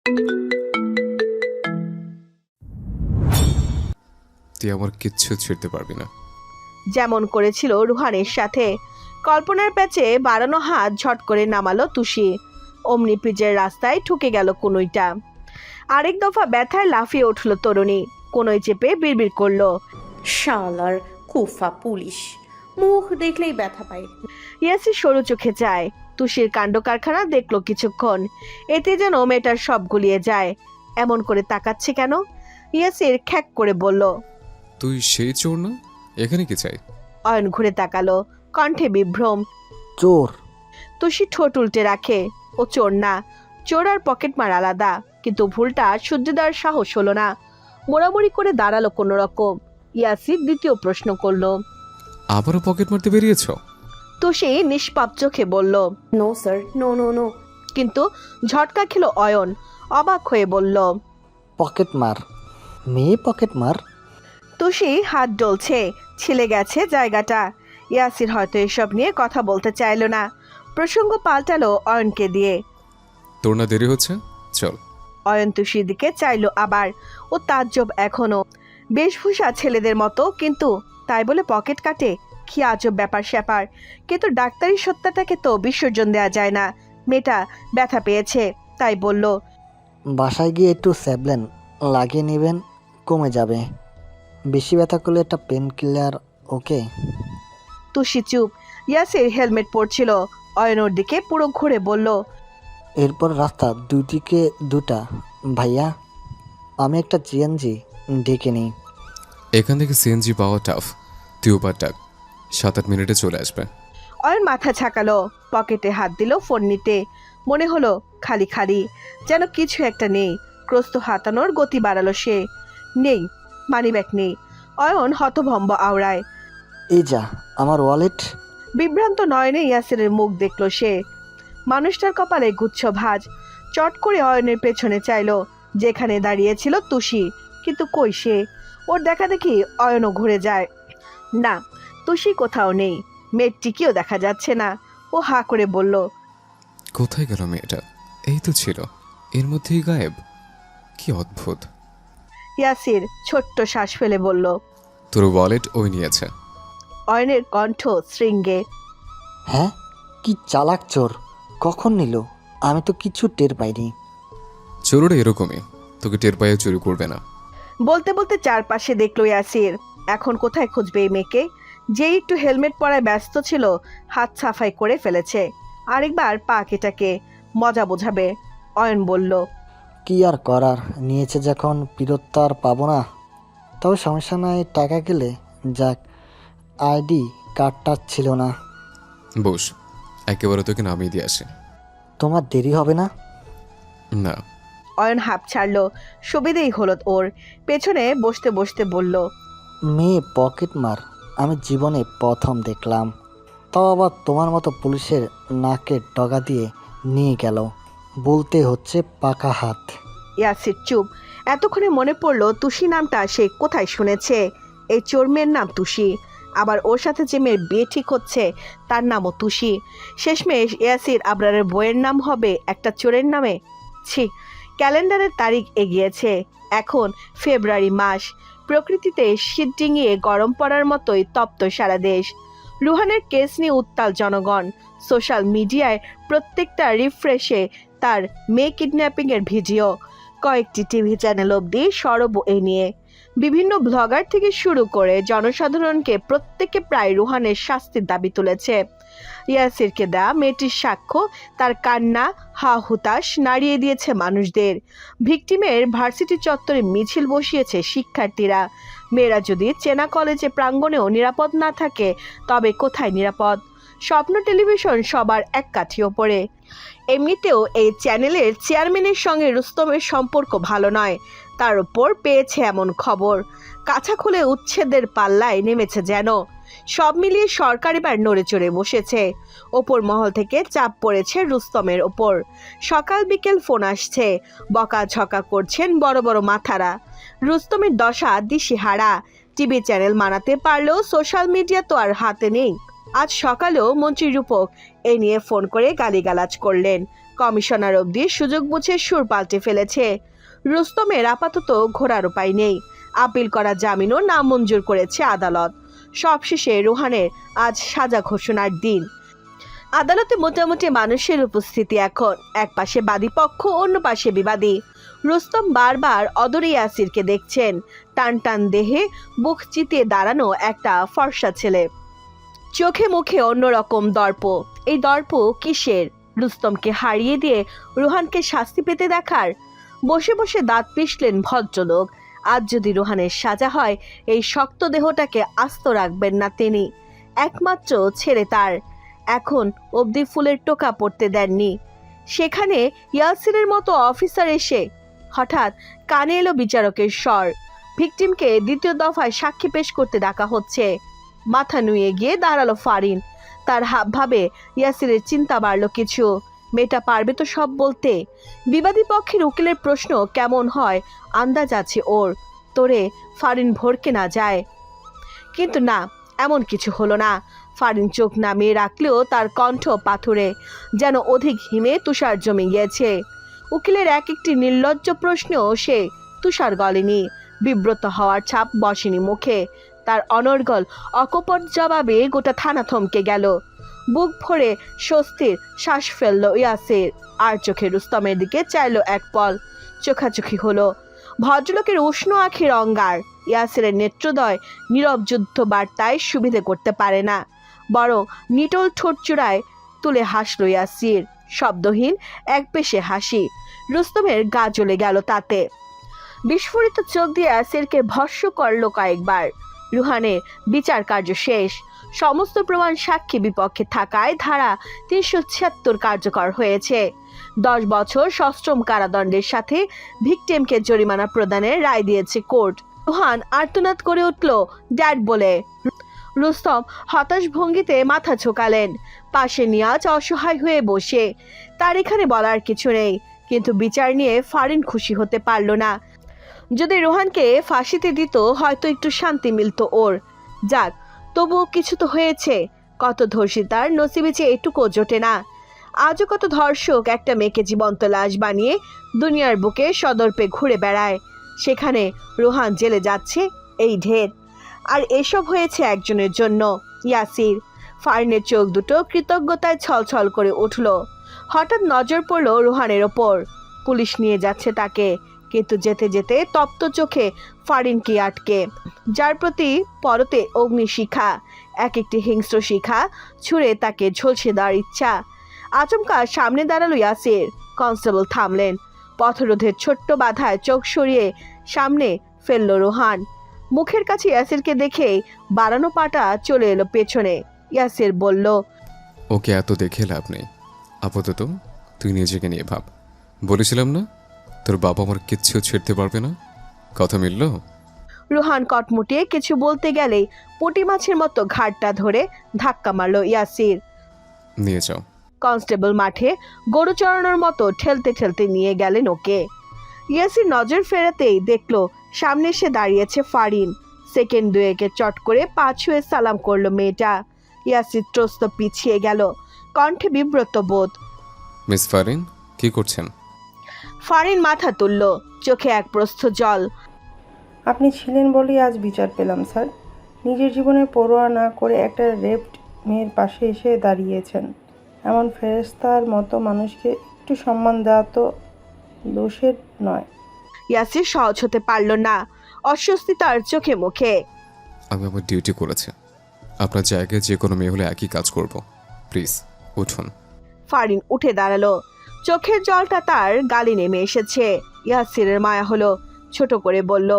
তুই আমার কিচ্ছু ছিড়তে পারবি না। যেমন করেছিল রুহানের সাথে। কল্পনার প্যাচে বাড়ানো হাত ঝট করে নামালো তুষি। অমনি পিচের রাস্তায় ঠুকে গেল কনুইটা। আরেক দফা ব্যথায় লাফিয়ে উঠল তরুণী। কনুই চেপে বিড়বিড় করলো, শালার কুফা পুলিশ, মুখ দেখলেই ব্যথা পায়। ইয়াসির সরু চোখে যায়। তুষির কাণ্ড কারখানা দেখলো কিছুক্ষণ। এতে যেন মেয়েটার সব গুলিয়ে যায়। এমন করে তাকাচ্ছে কেন? ইয়াসির খ্যাক করে বলল, তুই সেই চোর না? এখানে কি চাই? অয়ন ঘুরে তাকালো, কণ্ঠে বিভ্রম। চোর? তুষি ঠোঁট উল্টে রাখে। ও চোর না, চোর আর পকেটমার আলাদা। কিন্তু ভুলটা সহ্য দেওয়ার সাহস হলো না। মোড়ামুড়ি করে দাঁড়ালো কোনো রকম। ইয়াসির দ্বিতীয় প্রশ্ন করলো, আবারও পকেট মারতে বেরিয়েছ? তুষি নিষ্পাপ চোখে বলল, no sir, no no no. কিন্তু ঝটকা খেল অয়ন। অবাক হয়ে বলল, পকেট মার? মেয়ে পকেট মার? তুষি হাত ডলছে, ছিলে গেছে জায়গাটা। ইয়াসির হয়তো এসব নিয়ে কথা বলতে চাইল না। প্রসঙ্গ পাল্টালো অয়নকে দিয়ে। তোর না দেরি হচ্ছে, চল। অয়ন তুষির দিকে চাইলো আবার। ও তাজ্জব এখনো। বেশভূষা ছেলেদের মতো, কিন্তু তাই বলে পকেট কাটে? কি আজব ব্যাপার স্যাপার। কিন্তু ডাক্তারি সত্তাটাকে তো বিসর্জন দেওয়া যায় না। মেয়েটা ব্যথা পেয়েছে, তাই বলল, বাসায় গিয়ে একটু স্যাবলেন লাগিয়ে নেবেন, কমে যাবে। বেশি ব্যথা করলে একটা পেন কিলার, ওকে? তুষি চুপ। ইয়াসির হেলমেট পরছিল। অয়নর দিকে পুরো ঘুরে বলল, এরপর রাস্তা দুদিকে দুটা। ভাইয়া, আমি একটা জিএনজি ডেকে নিই। এখান থেকে সিএনজি পাওয়া টাফ। তুই উপার ডাক, 7-8 মিনিটে চলে আসবে। অয়ন মাথা ঝাঁকালো, পকেটে হাত দিল ফোন নিতে। মনে হলো খালি খালি, যেন কিছু একটা নেই। ক্রস্ত হাতানোর গতি বাড়ালো সে। নেই, মানিব্যাগ নেই। অয়ন হতভম্ব আওড়ায়। এই যা, আমার ওয়ালেট। বিভ্রান্ত নয়নে ইয়াসিরের মুখ দেখল সে। মানুষটার কপালে গুচ্ছ ভাঁজ। চট করে অয়নের পেছনে চাইলো, যেখানে দাঁড়িয়েছিল তুষি। কিন্তু কই সে? ওর দেখা দেখি অয়নও ঘুরে যায়। না, তুষি কোথাও নেই। মেয়েটিকেও দেখা যাচ্ছে না। ও হা করে বলল, কোথায় গেল মেয়েটা? এই তো ছিল, এর মধ্যেই গায়েব। কি অদ্ভুত। ইয়াসির ছোট্ট শ্বাস ফেলে বলল। তোর ওয়ালেট ওই নিয়েছে। অয়নের কণ্ঠ শৃঙ্গে। হ্যাঁ? কি চালাক চোর! কখন নিল? আমি তো কিছু টের পাইনি। চোরটা এরকমই, তোকে টের পাইয়ে চুরি করবে না। বলতে বলতে চারপাশে দেখলো ইয়াসির। এখন কোথায় খুঁজবে এই মেয়েকে? যেই একটু হেলমেট পরায় ব্যস্ত ছিল, হাত সাফাই করে ফেলেছে। আরেকবার পা কেটাকে মজা বোঝাবে। অয়ন বলল, কি আর করার, নিয়েছে যখন ফেরত তো আর পাবো না। তবে সমস্যা নাই, টাকা গেলে যাক। আইডি কার্ডটা ছিল না। বস, একেবারে তোকে নামিয়ে দিয়ে আসে। তোমার দেরি হবে না? না। অয়ন হাঁপ ছাড়লো। সুবিধেই হলো ওর। পেছনে বসতে বসতে বলল, মেয়ে পকেট মার আমি জীবনে প্রথম দেখলাম। তাও আবার তোমার মতো পুলিশের নাকের ডগা দিয়ে নিয়ে গেল। বলতে হচ্ছে পাকা হাত। ইয়াসির চুপ। এতক্ষণে মনে পড়লো তুষি নামটা সে কোথায় শুনেছে। এই চোর মেয়ের নাম তুষি। আবার ওর সাথে যে মেয়ের বিয়ে ঠিক হচ্ছে, তার নামও তুষি। শেষমেশ ইয়াসির আবরারের বইয়ের নাম হবে একটা চোরের নামে। ছি, ক্যালেন্ডারের তারিখ এগিয়েছে। এখন ফেব্রুয়ারি মাস। প্রকৃতিতে শীত ডিঙিয়ে গরম পড়ার মতোই তপ্ত সারা দেশ। রুহানের কেস নিয়ে উত্তাল জনগণ। সোশ্যাল মিডিয়ায় প্রত্যেকটা রিফ্রেশে তার মেয়ে কিডন্যাপিংয়ের ভিডিও। কয়েকটি টিভি চ্যানেল অবধি সরব এ নিয়ে। বিভিন্ন ব্লগার থেকে শুরু করে জনসাধারণকে প্রত্যেকে প্রায় রুহানের শাস্তির দাবি তুলেছে। ইয়াসিরকে দেয়া মেয়েটির সাক্ষ্য, তার কান্না, হা হুতাশ নাড়িয়ে দিয়েছে মানুষদের। ভিকটিমের ভার্সিটি চত্বরে মিছিল বসিয়েছে শিক্ষার্থীরা। মেয়েরা যদি চেনা কলেজে প্রাঙ্গণেও নিরাপদ না থাকে, তবে কোথায় নিরাপদ? স্বপ্ন টেলিভিশন সবার এক কাঠি ওপরে। এমনিতেও এই চ্যানেলের চেয়ারম্যানের সঙ্গে রুস্তমের সম্পর্ক ভালো নয়। তার উপর পেয়েছে এমন খবর, কাছা খুলে উচ্ছেদের পাল্লায় নেমেছে যেন। সব মিলিয়ে সরকার এবার নড়ে চড়ে বসেছে। ওপর মহল থেকে চাপ পড়েছে রুস্তমের ওপর। সকাল বিকেল ফোন আসছে, বকাঝকা করছেন বড় বড় মাথারা। রুস্তমের দশা দিশেহারা। টিভি চ্যানেল মানাতে পারলেও সোশ্যাল মিডিয়া তো আর হাতে নেই। আজ সকালেও মন্ত্রী রূপক এ নিয়ে ফোন করে গালিগালাজ করলেন। কমিশনার অবধি সুযোগ বুঝে সুর পাল্টে ফেলেছে। রুস্তমের আপাতত ঘোরার উপায় নেই। আপিল করা জামিনও নামঞ্জুর করেছে আদালত। সবশেষে রোহানের আজ সাজা ঘোষণার দিন। আদালতে মোটামুটি মানুষের উপস্থিতি এখন। এক পাশে বাদী পক্ষ, অন্য পাশে বিবাদী। রুস্তম বারবার অদরে ইয়াসিরকে দেখছেন। টান টান দেহে বুক চিতিয়ে দাঁড়ানো একটা ফর্সা ছেলে, চোখে মুখে অন্যরকম দর্প। এই দর্প কিসের? রুস্তমকে হারিয়ে দিয়ে রোহানকে শাস্তি পেতে দেখার? বসে বসে দাঁত পিষলেন ভদ্রলোক। আজ যদি রোহানের সাজা হয়, এই শক্ত দেহটাকে আস্ত রাখবেন না তিনি। একমাত্র ছেলে তার, এখন অবধি ফুলের টোকা পড়তে দেননি। সেখানে ইয়াসিরের মতো অফিসার এসে হঠাৎ কানে এলো বিচারকের স্বর। ভিকটিমকে দ্বিতীয় দফায় সাক্ষী পেশ করতে ডাকা হচ্ছে। মাথা নুয়ে গিয়ে দাঁড়ালো ফারিন। তার হাবভাবে ইয়াসিরের চিন্তা বাড়ল কিছু। মেয়েটা পারবে তো সব বলতে? বিবাদী পক্ষের উকিলের প্রশ্ন কেমন হয় আন্দাজ আছে ওর। তোরে ফারিন ভরকে না যায়। কিন্তু না, এমন কিছু হলো না। ফারিন চোখ নামিয়ে রাখলেও তার কণ্ঠ পাথুরে, যেন অধিক হিমে তুষার জমে গিয়েছে। উকিলের এক একটি নির্লজ্জ প্রশ্নেও সে তুষার গলেনি। বিব্রত হওয়ার ছাপ বসেনি মুখে। তার অনর্গল অকপট জবাবে গোটা থানা থমকে গেল। বুক ভরে স্বস্তির শ্বাস ফেলল ইয়াসির। আর চোখে রুস্তমের দিকে চাইল এক পল। চোখাচোখি হলো। ভদ্রলোকের উষ্ণ আখির অঙ্গার। ইয়াসিরের নেত্রদয় নীরব যুদ্ধ বার্তায় সুবিধে করতে পারে না, বরং নিটল ঠোঁট চূড়ায় তুলে হাসল ইয়াসির। শব্দহীন এক পেশে হাসি। রুস্তমের গা জ্বলে গেল তাতে। বিস্ফোরিত চোখ দিয়ে ইয়াসিরকে ভস্ম করল কয়েকবার। রুহানের বিচার কার্য শেষ। সমস্ত প্রমাণ সাক্ষী বিপক্ষে থাকায় ধারা ৩৭৬ কার্যকর হয়েছে। 10 বছর সশ্রম কারাদণ্ডের সাথে ভিকটিমকে জরিমানা প্রদানের রায় দিয়েছে কোর্ট। রুহান আর্তনাদ করে উঠল ড্যাড বলে। রুস্তম হতাশ ভঙ্গিতে মাথা ঝোঁকালেন। পাশে নিয়াজ অসহায় হয়ে বসে। তার এখানে বলার কিছু নেই, কিন্তু বিচার নিয়ে ফারিন খুশি হতে পারল না। যদি রোহানকে ফাঁসিতে দিত হয়তো একটু শান্তি মিলত ওর। যাক, তবুও কিছু তো হয়েছে। কত ধর্ষিতার নসিবে যে এটুকু জোটে না। আজও কত ধর্ষক একটা মেয়েকে জীবন্ত লাশ বানিয়ে দুনিয়ার বুকে সদর্পে ঘুরে বেড়ায়। সেখানে রোহান জেলে যাচ্ছে, এই ঢের। আর এসব হয়েছে একজনের জন্য, ইয়াসির। ফারিনের চোখ দুটো কৃতজ্ঞতায় ছলছল করে উঠল। হঠাৎ নজর পড়ল রোহানের ওপর। পুলিশ নিয়ে যাচ্ছে তাকে, কিন্তু যেতে যেতে তপ্ত চোখে ফারিনকে আটকে, যার প্রতি পরতে অগ্নিশিখা, এক একটি হিংস্র শিখা ছুঁড়ে তাকে ঝলসে দেওয়ার ইচ্ছা। আচমকা সামনে দাঁড়ালো ইয়াসির। কনস্টেবল থামলেন। পথরোধের ছোট্ট বাধায় চোখ সরিয়ে সামনে ফেলল রোহান। মুখের কাছে ইয়াসিরকে দেখে বাড়ানো পাটা চলে এলো পেছনে। ইয়াসির বলল, ওকে এত দেখে লাভ নেই। আপাতত তুই নিজেকে নিয়ে ভাব। বলেছিলাম না তোর বাবা আমার কিচ্ছু ছেড়তে পারবে না? কথা মিলল? রোহান কটমুটিয়ে কিছু বলতে গেলেই পুঁটি মাছের মতো ঘাটটা ধরে ধাক্কা মারল ইয়াসির। নিয়ে যাও। কনস্টেবল মাঠে গরু চড়ানোর মতো ঠেলতে ঠেলতে নিয়ে গেলেন ওকে। ইয়াসির নজর ফেরাতেই দেখল সামনে এসে দাঁড়িয়েছে ফারিন। সেকেন্ড দুয়েকে চট করে পা ছুঁয়ে সালাম করলো মেয়েটা। ইয়াসির ত্রস্ত পিছিয়ে গেল, কণ্ঠে বিব্রত বোধ। মিস ফারিন, কি করছেন? ফারিন মাথা তুলল, চোখে এক প্রস্থ জল। আপনি ছিলেন বলেই আজ বিচার পেলাম স্যার। নিজের জীবনের পরোয়া না করে একটা রেপড মেয়ের পাশে এসে দাঁড়িয়েছেন। এমন ফেরেশতার মতো মানুষকে একটু সম্মান দেওয়া তো দোষের নয়। ইয়াসির সহজ হতে পারল না, অস্বস্তি তার চোখে মুখে। আমি আমার ডিউটি করেছি। আপনার জায়গায় যে কোনো মেয়ে হলে একই কাজ করব। প্লিজ উঠুন। ফারিন উঠে দাঁড়ালো। চোখের জলটা তার গালে নেমে এসেছে। ইয়াসিরের মায়া হলো, ছোট করে বলল,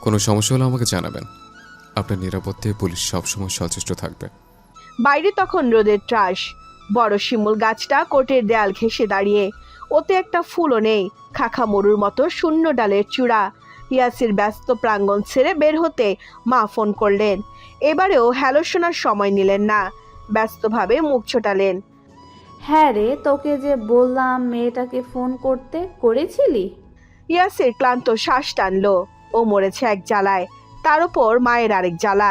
কোনো সমস্যা হলে আমাকে জানাবেন। আপনার নিরাপত্তায় পুলিশ সবসময় সচেষ্ট থাকবে। বাইরে তখন রোদের ত্রাস। বড় শিমুল গাছটা কোর্টের দেয়াল ঘেঁষে দাঁড়িয়ে। ওতে একটা ফুলও নেই, খাখা মরুর মতো শূন্য ডালের চূড়া। ইয়াসির ব্যস্ত প্রাঙ্গণ ছেড়ে বের হতে মা ফোন করলেন। এবারেও হ্যালো শোনার সময় নিলেন না, ব্যস্তভাবে মুখ ছোটালেন। হ্যাঁ রে, তোকে যে বললাম মেয়েটাকে ফোন করতে, করেছিলি? ইয়াসির ক্লান্ত শ্বাস টানলো। ও মরেছে এক জ্বালায়, তার উপর মায়ের আরেক জ্বালা।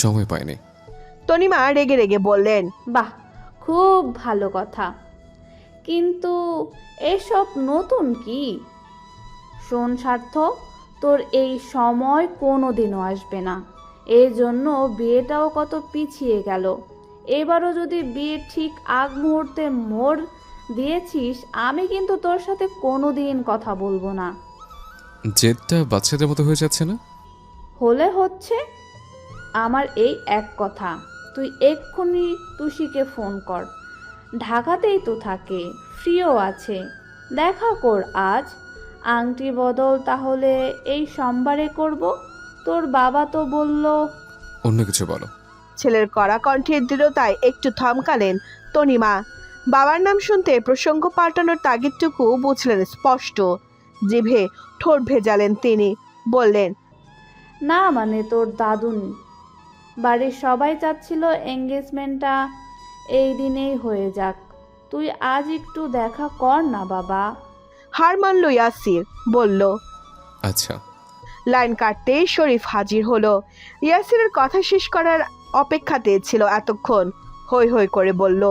সময় পাইনি। তনিমা রেগে রেগে বললেন, বাহ, খুব ভালো কথা। কিন্তু এসব নতুন কি? শোন স্বার্থ, তোর এই সময় কোনো দিনও আসবে না। এই জন্য বিয়েটাও কত পিছিয়ে গেল। এবারও যদি বিয়ে ঠিক আগ মুহূর্তে মোড় দিয়েছিস, আমি কিন্তু তোর সাথে কোনো দিন কথা বলবো না। জেদটা বাচ্চাদের মতো হয়ে যাচ্ছে না? হলে হচ্ছে। আমার এই এক কথা, তুই এক্ষুনি তুষিকে ফোন কর। ঢাকাতেই তো থাকে, ফ্রিও আছে, দেখা কর আজ। আংটি বদল তাহলে এই সোমবারে করব। তোর বাবা তো বলল। অন্য কিছু বলো। ছেলের কড়া কণ্ঠের দৃঢ়তায় একটু থমকালেন তনিমা। বাবার নাম শুনতে প্রসঙ্গ পাল্টানোর তাগিদটুকু বুঝলেন স্পষ্ট। জিভে ঠোঁট ভেজালেন তিনি, বললেন, না মানে তোর দাদুন। বাড়ির সবাই চাচ্ছিল এঙ্গেজমেন্টটা এই দিনেই হয়ে যাক। তুই আজ একটু দেখা কর না বাবা। হার মানল ইয়াসির, বলল। আচ্ছা। লাইন কাটতেই শরীফ হাজির হলো। ইয়াসিরের কথা শেষ করার অপেক্ষাতে ছিল এতক্ষণ। হৈ হৈ করে বলল,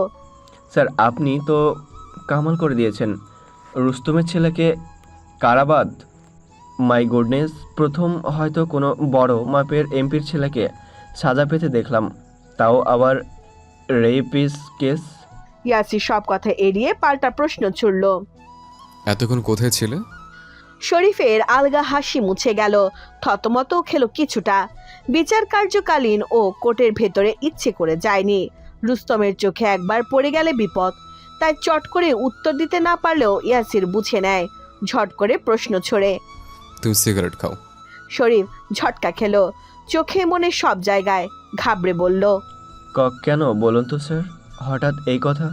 স্যার আপনি তো কামাল করে দিয়েছেন। রুস্তমের ছেলেকে কারাবাদ। মাই গুডনেস, প্রথম হয়তো কোনো বড় মাপের এমপির ছেলেকে সাজা পেতে দেখলাম, তাও আবার রেপিস কেস। ইয়াসির সব কথা এড়িয়ে পাল্টা প্রশ্ন ছুড়ল। এতক্ষণ কোথায় ছিলে? শরীফের আলগা হাসি মুছে গেল, থতমত খেলো কিছুটা। বিচার কার্যকালীন ও কোর্টের ভেতরে ইচ্ছে করে যায়নি। রুস্তমের চোখে একবার পড়ে গেলে বিপদ, তাই চট করে উত্তর দিতে না পারলেও ইয়াসির বুঝে নেয়। ঝট করে প্রশ্ন ছড়ে। তুমি সিগারেট খাও? শরীফ ঝটকা খেলো, চোখে মনে সব জায়গায়। ঘাবড়ে বলল, কেন বলুন তো স্যার, হঠাৎ এই কথা?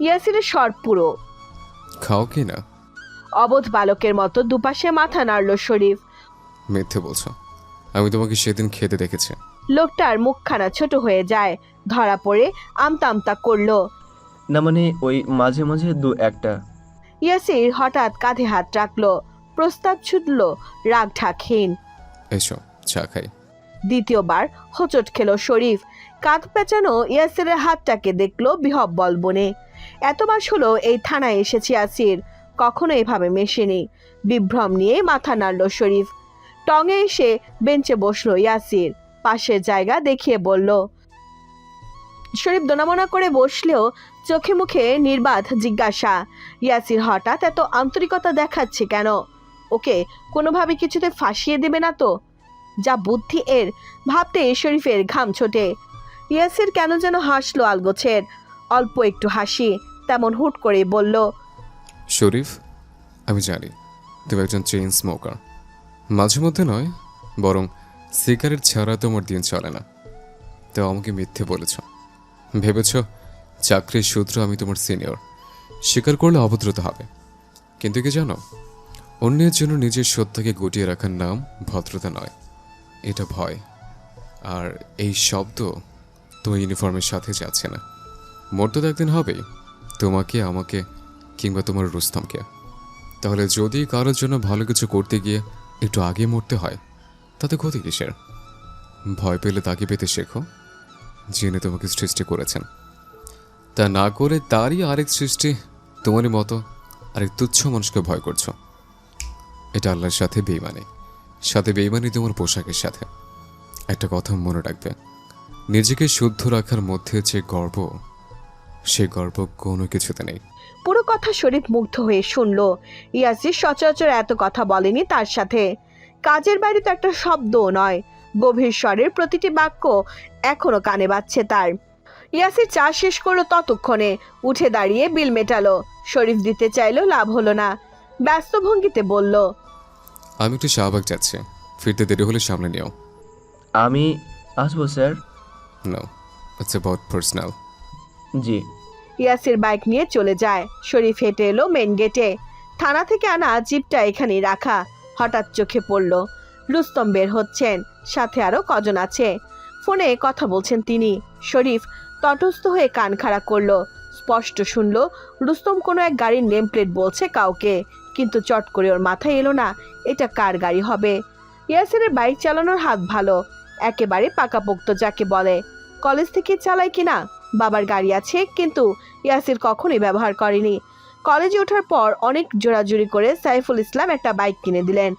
ইয়াসিরের স্বর পুরো। খাও কি না? অবোধ বালকের মতো দুপাশে মাথা নাড়ল শরীফ। মিথ্যে বলছো, আমি তোমাকে সেদিন খেতে দেখেছি। লোকটার মুখখানা ছোট হয়ে যায়, ধরা পড়ে আমতা আমতা করলো। না মানে ওই মাঝে মাঝে দু একটা। ইয়াসির হঠাৎ কাঁধে হাত রাখলো, প্রস্তাব ছুটল রাগ ঢাকহীন। এসো চা খাই। দ্বিতীয়বার হোঁচট খেলো শরীফ। কাঁধ পেঁচানো ইয়াসিরের হাতটাকে দেখলো বিহব্বল বনে। এত মাস হলো এই থানায় এসেছে ইয়াসির, কখনো এভাবে মেশেনি। বিভ্রম নিয়ে মাথা নাড়ল শরীফ। টঙে এসে বেঞ্চে বসলো ইয়াসির, পাশের জায়গা দেখিয়ে বলল। শরীফ দোনামোনা করে বসলেও চোখে মুখে নির্বাধ জিজ্ঞাসা, ইয়াসির হঠাৎ এত আন্তরিকতা দেখাচ্ছে কেন? ওকে কোনোভাবে কিছুতে ফাঁসিয়ে দেবে না তো? যা বুদ্ধি এর, ভাবতে শরীফের ঘাম ছোটে। ইয়াসির কেন যেন হাসলো আলগোছের, অল্প একটু হাসি, তেমন হুট করে বলল, শরীফ, আমি জানি তুমি একজন চেইন স্মোকার। মাঝে মধ্যে নয়, বরং সিগারেট ছাড়া তোমার দিন চলে না। তো আমাকে মিথ্যে বলেছ, ভেবেছ চাকরির সূত্র আমি তোমার সিনিয়র, স্বীকার করলে অভদ্রতা হবে। কিন্তু কি জানো, অন্যের জন্য নিজের সত্যকে গুটিয়ে রাখার নাম ভদ্রতা নয়, এটা ভয়। আর এই শব্দ তোমার ইউনিফর্মের সাথে যাচ্ছে না। মরতে তো একদিন হবেই, তোমাকে, আমাকে, কিংবা তোমার রুস্তমকে। তাহলে যদি কারোর জন্য ভালো কিছু করতে গিয়ে একটু আগে মরতে হয়, তাতে ক্ষতি কিসের? ভয় পেলে তাকে পেতে শেখো, যিনি তোমাকে সৃষ্টি করেছেন। তা না করে তারই আরেক সৃষ্টি, তোমারই মতো আরেক তুচ্ছ মানুষকে ভয় করছো। এটা আল্লাহর সাথে বেইমানি, সাথে বেইমানি তোমার পোশাকের সাথে। একটা কথা মনে রাখবে, নিজেকে শুদ্ধ রাখার মধ্যে যে গর্ব, সে গর্ব কোনো কিছুতে নেই। পুরো কথা শরীফ মুগ্ধ হয়ে শুনল। ইয়াসির সচরাচর এত কথা বলেনি তার সাথে। কাজের বাইরে তো একটা শব্দও নয়। গভীর স্বরের প্রতিটি বাক্য এখনো কানে বাজছে তার। ইয়াসির চা শেষ করলো ততক্ষণে, উঠে দাঁড়িয়ে বিল মেটালো। শরীফ দিতে চাইলো, লাভ হলো না। ব্যস্ত ভঙ্গিতে বলল, আমি একটু শাহবাগ যাচ্ছি, ফিরতে দেরি হলে সামনে নিও। আমি আসবো sir. No, it's about personal. জি। ইয়াসির বাইক নিয়ে চলে যায়। শরীফ হেঁটে এলো মেন গেটে। থানা থেকে আনা জিপটা এখানেই রাখা। হঠাৎ চোখে পড়ল রুস্তম বের হচ্ছেন, সাথে আরো কজন আছে। ফোনে কথা বলছেন তিনি। শরীফ তটস্থ হয়ে কান খাড়া করলো। স্পষ্ট শুনলো রুস্তম কোনো এক গাড়ির নেম প্লেট বলছে কাউকে, কিন্তু চট করে ওর মাথায় এলো না এটা কার গাড়ি হবে। ইয়াসিরের বাইক চালানোর হাত ভালো, একেবারে পাকাপোক্ত যাকে বলে। কলেজ থেকে চালায় কিনা। বাবার গাড়ি আছে, কিন্তু ইয়াসির কখনোই ব্যবহার করেনি। কলেজে ওঠার পর অনেক জোরাজুরি করে সাইফুল ইসলাম একটা বাইক কিনে দিলেন।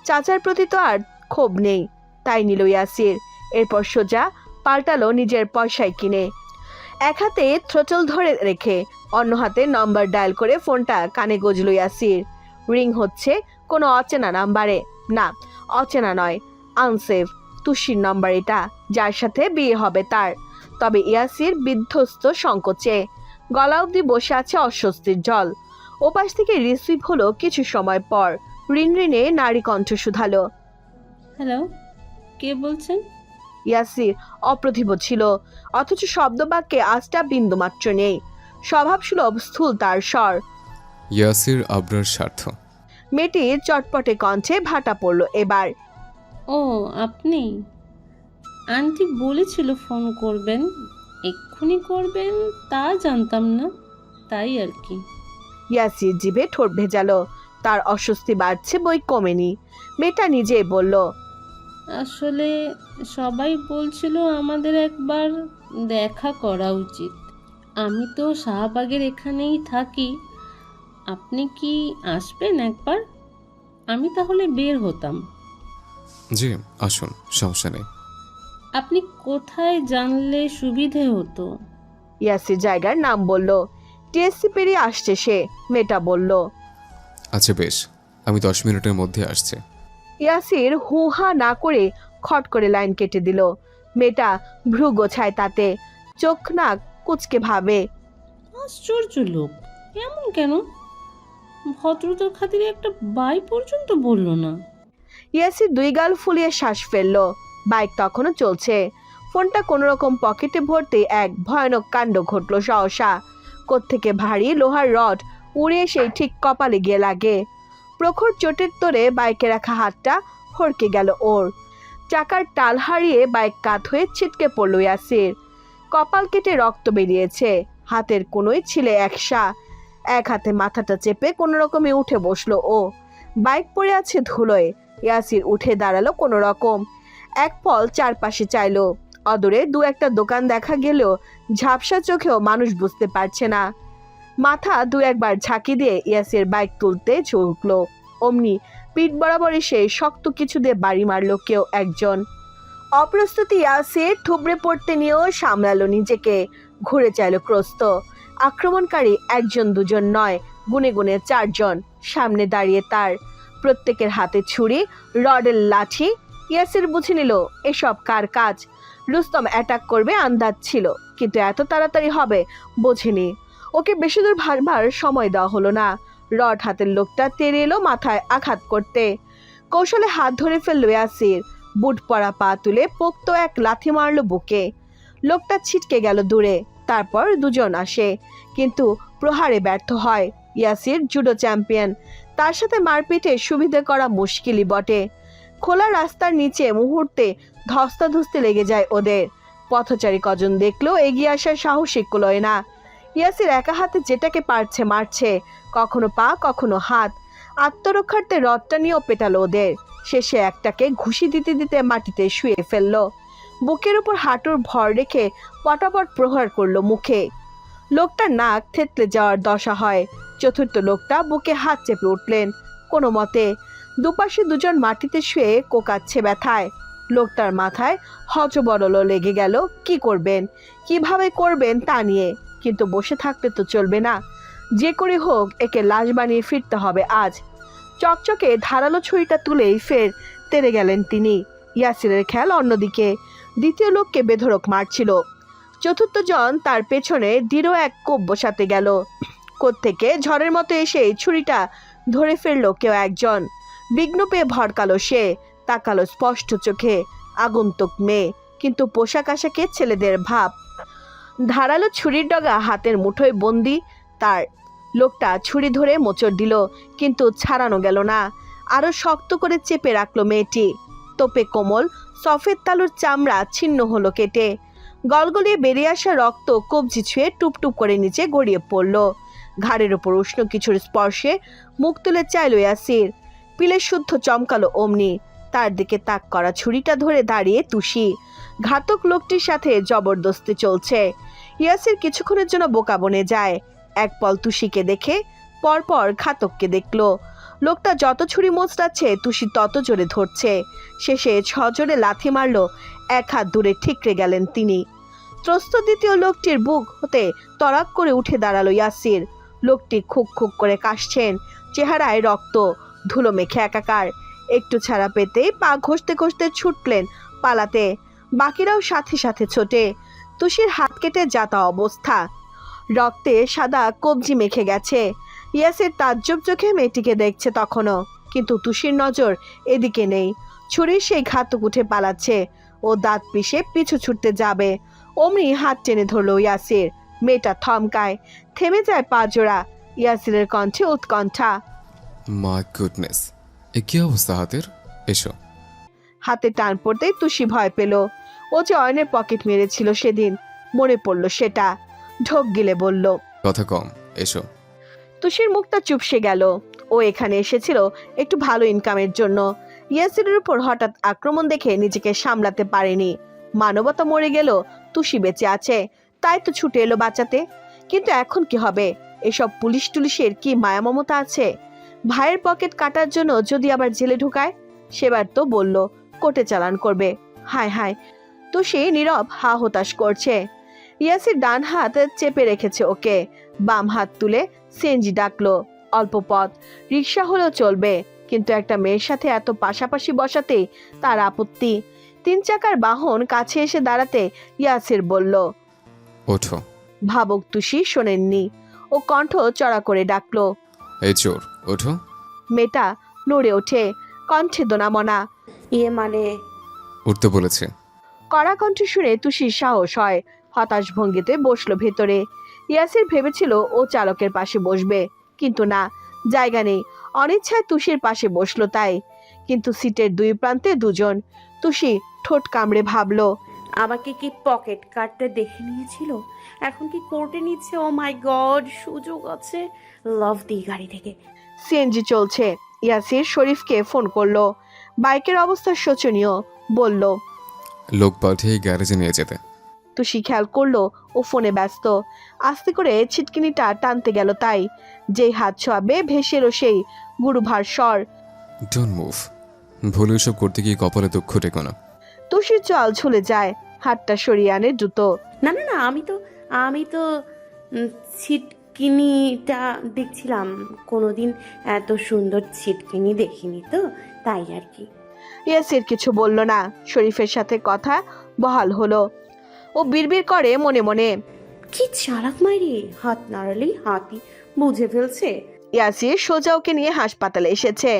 চাচার প্রতি তো আর ক্ষোভ নেই, তাই নিল ইয়াসির। এরপর সোজা পাল্টালো নিজের পয়সায় কিনে। এক হাতে থ্রোটল ধরে রেখে অন্য হাতে নম্বর ডায়াল করে ফোনটা কানে গজল ইয়াসির। রিং হচ্ছে কোনো অচেনা নাম্বারে। না, অচেনা নয়, আনসেভ। তুষির নম্বর এটা, যার সাথে বিয়ে হবে তার। তবে ইয়াসির বিধ্বস্ত সংকোচে গলা অবধি বসে আছে অস্বস্তির জল। ওপাশ থেকে রিসিভ হলো কিছু সময় পর। রিনরিনে নারী কণ্ঠ শুধালো। হ্যালো, কে বলছেন? ইয়াসির অপ্রতিভ ছিল, অথচ শব্দবাক্যে আজটা বিন্দুমাত্র নেই। স্বভাবসুলভ স্থূল তার স্বর। ইয়াসির আবরার স্বার্থ। মেয়েটির চটপটে কণ্ঠে ভাটা পড়ল এবার। ও আপনি? আন্টি বলেছিল ফোন করবেন, এক্ষুনি করবেন তা জানতাম না, তাই আর কি। ইয়াসির জিভে ঠোঁট ভেজালো। তার অস্বস্তি বাড়ছে, বই কমেনি। মেয়েটা নিজেই বলল। আসলে সবাই বলছিল আমাদের একবার দেখা করা উচিত। আমি তো শাহবাগের এখানেই থাকি, আপনি কি আসবেন একবার? আমি তাহলে বের হতাম। জি আসুন, সমস্যা নেই। আপনি কোথায় জানলে সুবিধে হতো? ইয়াসির জায়গার নাম বলল। টিএসসি পেরিয়ে আসছে সে। মেয়েটা বলল। আচ্ছা বেশ, আমি 10 মিনিটের মধ্যে আসছি। ইয়াসির হুহা না করে খট করে লাইন কেটে দিল। মেয়েটা ভ্রু গোছায় তাতে, চোখ নাক কুচকে ভাবে। আশ্চর্য লোক, এমন কেন? ভদ্রতার খাতিরে একটা বাই পর্যন্ত বলল না। ইয়াসির দুই গাল ফুলিয়ে শ্বাস ফেলল। বাইক তখনও চলছে। ফোনটা কোনোরকম পকেটে ভরতে এক ভয়ানক কাণ্ড ঘটল সহসা। কোত্থেকে ভারী লোহার রড উড়ে সেই ঠিক কপালে গিয়ে লাগে। প্রখর চোটের তোরে বাইকে রাখা হাতটা হড়কে গেল ওর। চাকার টাল হারিয়ে বাইক কাত হয়ে ছিটকে পড়ল ইয়াসির। কপাল কেটে রক্ত বেরিয়েছে। হাতের কোনোই ছিলে একসা। এক হাতে মাথাটা চেপে কোনো রকমে উঠে বসলো ও। বাইক পড়ে আছে ধুলোয়। ইয়াসির উঠে দাঁড়ালো কোনো রকম। এক পল চারপাশে চাইলো। অদূরে দু একটা দোকান দেখা গেলেও ঝাপসা চোখেও মানুষ বুঝতে পারছে না। মাথা দু একবার ঝাঁকি দিয়ে ইয়াসির বাইক তুলতে ঝুঁকলো। অমনি পিঠ বরাবর এসে শক্ত কিছু দিয়ে বাড়ি মারল কেউ একজন। অপ্রস্তুতি ইয়াসির থুবড়ে পড়তে নিয়েও সামলালো নিজেকে। ঘুরে চাইলো ক্রস্ত। আক্রমণকারী একজন দুজন নয়, গুনে গুনে 4 জন সামনে দাঁড়িয়ে তার। প্রত্যেকের হাতে ছুরি, রডের লাঠি। ইয়াসির বুঝে নিল এসব কার কাজ। রুস্তম অ্যাটাক করবে আন্দাজ ছিল, কিন্তু এত তাড়াতাড়ি হবে বোঝেনি। ওকে বেশি দূর ভাববার সময় দেওয়া হলো না। রড হাতের লোকটা তেড়ে এলো মাথায় আঘাত করতে। কৌশলে হাত ধরে ফেললো ইয়াসির। বুট পরা পা তুলে পোক্ত এক লাথি মারলো বুকে। লোকটা ছিটকে গেল দূরে। তারপর দুজন আসে, কিন্তু প্রহারে ব্যর্থ হয়। ইয়াসির জুডো চ্যাম্পিয়ন, তার সাথে মারপিটে সুবিধে করা মুশকিলই বটে। খোলা রাস্তার নিচে মুহূর্তে ধস্তাধস্তি লেগে যায় ওদের। পথচারী কজন দেখলেও এগিয়ে আসার সাহসী কুলোয় না। ইয়াসির একা হাতে যেটাকে পারছে মারছে, কখনো পা কখনো হাত। আত্মরক্ষার্থে রডটা নিয়েও পেটালো ওদের। শেষে একটাকে ঘুষি দিতে দিতে মাটিতে শুয়ে ফেললো। বুকের উপর হাঁটুর ভর রেখে পটাপট প্রহার করলো মুখে। লোকটার নাক থেতলে যাওয়ার দশা হয়। চতুর্থ লোকটা বুকে হাত চেপে উঠলেন কোনো মতে। দুপাশে দুজন মাটিতে শুয়ে কোকাচ্ছে ব্যথায়। লোকটার মাথায় হযবরল লেগে গেল। কি করবেন, কিভাবে করবেন তা নিয়ে। কিন্তু বসে থাকতে তো চলবে না। যে করে হোক একে লাশ বানিয়ে ফিরতে হবে আজ। চকচকে ধারালো ছুরিটা তুলেই ফের তেড়ে গেলেন তিনি। ইয়াসিরের খেয়াল অন্যদিকে। দ্বিতীয় লোককে বেধড়ক মারছিল। চতুর্থ জন তার পেছনে দৃঢ় এক কোপ বসাতে গেল। কোত্থেকে ঝড়ের মতো এসে ছুরিটা ধরে ফেললো কেউ একজন। বিঘ্ন পেয়ে ভড়কালো সে। তাকালো স্পষ্ট চোখে। আগন্তুক মেয়ে, কিন্তু পোশাক আশাকে ছেলেদের ভাব। ধারালো ছুরির ডগা হাতের মুঠোয় বন্দি তার। লোকটা ছুরি ধরে মোচড় দিল, কিন্তু ছাড়ানো গেল না। আরো শক্ত করে চেপে রাখলো মেয়েটি। তোপে কোমল সফেদ তালুর চামড়া ছিন্ন হলো কেটে। গলগলিয়ে বেরিয়ে আসা রক্ত কবজি ছুঁয়ে টুপটুপ করে নিচে গড়িয়ে পড়ল। ঘাড়ের ওপর উষ্ণ কিছুর স্পর্শে মুখ তুলে চাইলো ইয়াসির। পিলে শুদ্ধ চমকালো অমনি। তার দিকে তাক করা ছুরিটা ধরে দাঁড়িয়ে তুষি। ঘাতক লোকটির সাথে জবরদস্তি চলছে। ইয়াসির কিছুক্ষণের জন্য বোকা বনে যায়। এক পল তুষিকে দেখে পরপর ঘাতককে দেখলো। লোকটা যত ছুরি মোচড়াচ্ছে তুষি তত জোরে ধরছে। শেষে 6 জোরে লাথি মারলো, 1 হাত দূরে ঠিকরে গেলেন তিনি। ত্রস্ত দ্বিতীয় লোকটির বুক হতে তড়াক করে উঠে দাঁড়ালো ইয়াসির। লোকটি খুক খুক করে কাশছেন, চেহারায় রক্ত, ধুলো মেখে একাকার। একটু ছাড়া পেতেই পা ঘষতে ঘষতে ছুটলেন পালাতে। বাকিরাও সাথে সাথে ছোটে। তুষির হাত কেটে যাতা অবস্থা, রক্তে সাদা কবজি মেখে গেছে। ইয়াসির তাজ্জব চোখে মেয়েটিকে দেখছে তখনও, কিন্তু তুষির নজর এদিকে নেই। ছুরির সেই ঘাতক উঠে পালাচ্ছে। ও দাঁত পিষে পিছু ছুটতে যাবে, অমনি হাত টেনে ধরলো ইয়াসির। মেয়েটা থমকায়, থেমে যায় পা জোড়া। ইয়াসিরের কণ্ঠে উৎকণ্ঠা। মাই গুডনেস, এ কি অবস্থা হাতের? এসো। হাতে টান পড়তেই তুষি ভয় পেল। ও যে অয়নের পকেট মেরেছিল সেদিন, মনে পড়ল সেটা। ঢোক গিলে বলল, কথা কম, এসো। তুষির মুখটা চুপসে গেল। ও এখানে এসেছিল একটু ভালো ইনকামের জন্য। ইয়াসিরের উপর হঠাৎ আক্রমণ দেখে নিজেকে সামলাতে পারেনি। মানবতা মরে গেল, তুষি বেঁচে আছে, তাই তো ছুটে এলো বাঁচাতে। কিন্তু এখন কি হবে? এসব পুলিশ টুলিশের কি মায়া মমতা আছে? ভাইয়ের পকেট কাটার জন্য যদি আবার জেলে ঢুকায়? সেবার তো বলল কোর্টে চালান করবে। হায় হায়, তুষি নীরব হা হতাশ করছে। ইয়াসির ডান হাত চেপে রেখেছে ওকে, বাম হাত তুলে সিএনজি ডাকলো। অল্প পথ, রিক্সা হলেও চলবে, কিন্তু একটা মেয়ের সাথে এত পাশাপাশি বসাতে তার আপত্তি। 3 চাকার বাহন কাছে এসে দাঁড়াতে ইয়াসির বলল, ওঠো। ভাবুক তুষি শোনেননি। ও কণ্ঠ চড়া করে ডাকলো, এই চোর, ওঠো। মেয়েটা নড়ে ওঠে, কণ্ঠে দোনামনা। মানে উঠতে বলেছে। কড়া কণ্ঠ শুনে তুষির সাহস হয়, হতাশ ভঙ্গিতে বসলো ভেতরে। ইয়াসির ভেবেছিল ও চালকের পাশে বসবে, কিন্তু না, জায়গা নেই। অনিচ্ছায় তুষির পাশে বসলো তাই। কিন্তু সিটের 2 প্রান্তে 2 জন। তুষি ঠোঁট কামড়ে ভাবলো, আমাকে কি পকেট কাটতে দেখে নিয়েছিল, এখন কি কোর্টে নিচ্ছে? ও মাই গড, সুযোগ আছে। লাভ দি গাড়ি থেকে। সিএনজি চলছে। ইয়াসির শরীফকে ফোন করলো। বাইকের অবস্থা শোচনীয়, বলল, লোক পাঠিয়ে গ্যারেজে নিয়ে যেতে। তুষি খেয়াল করলো ও ফোনে ব্যস্ত। আস্তে করে ছিটকিনিটা টানতে গেল, তাই যেই হাত ছোঁয়াবে ভেসে এলো সেই গুরুভার স্বর, ডোন্ট মুভ। ভুল এসব করতে গিয়ে কপালে দুঃখ টেকো না। তুষির চল ঝুলে যায়, হাতটা সরিয়ে আনে দ্রুত। না না না, আমি তো ছিটকিনিটা দেখছিলাম। কোনোদিন এত সুন্দর ছিটকিনি দেখিনি তো, তাই আর কি। ইয়াসির কিছু বলল না। শরীফের সাথে কথা বহাল হলো। ও বিড়বিড় করে মনে মনে, কি চালাক মাইরি, হাত নাড়ালেই হাতই বুঝে ফেলছে। ইয়াসির সোজা ওকে নিয়ে হাসপাতালে এসেছে।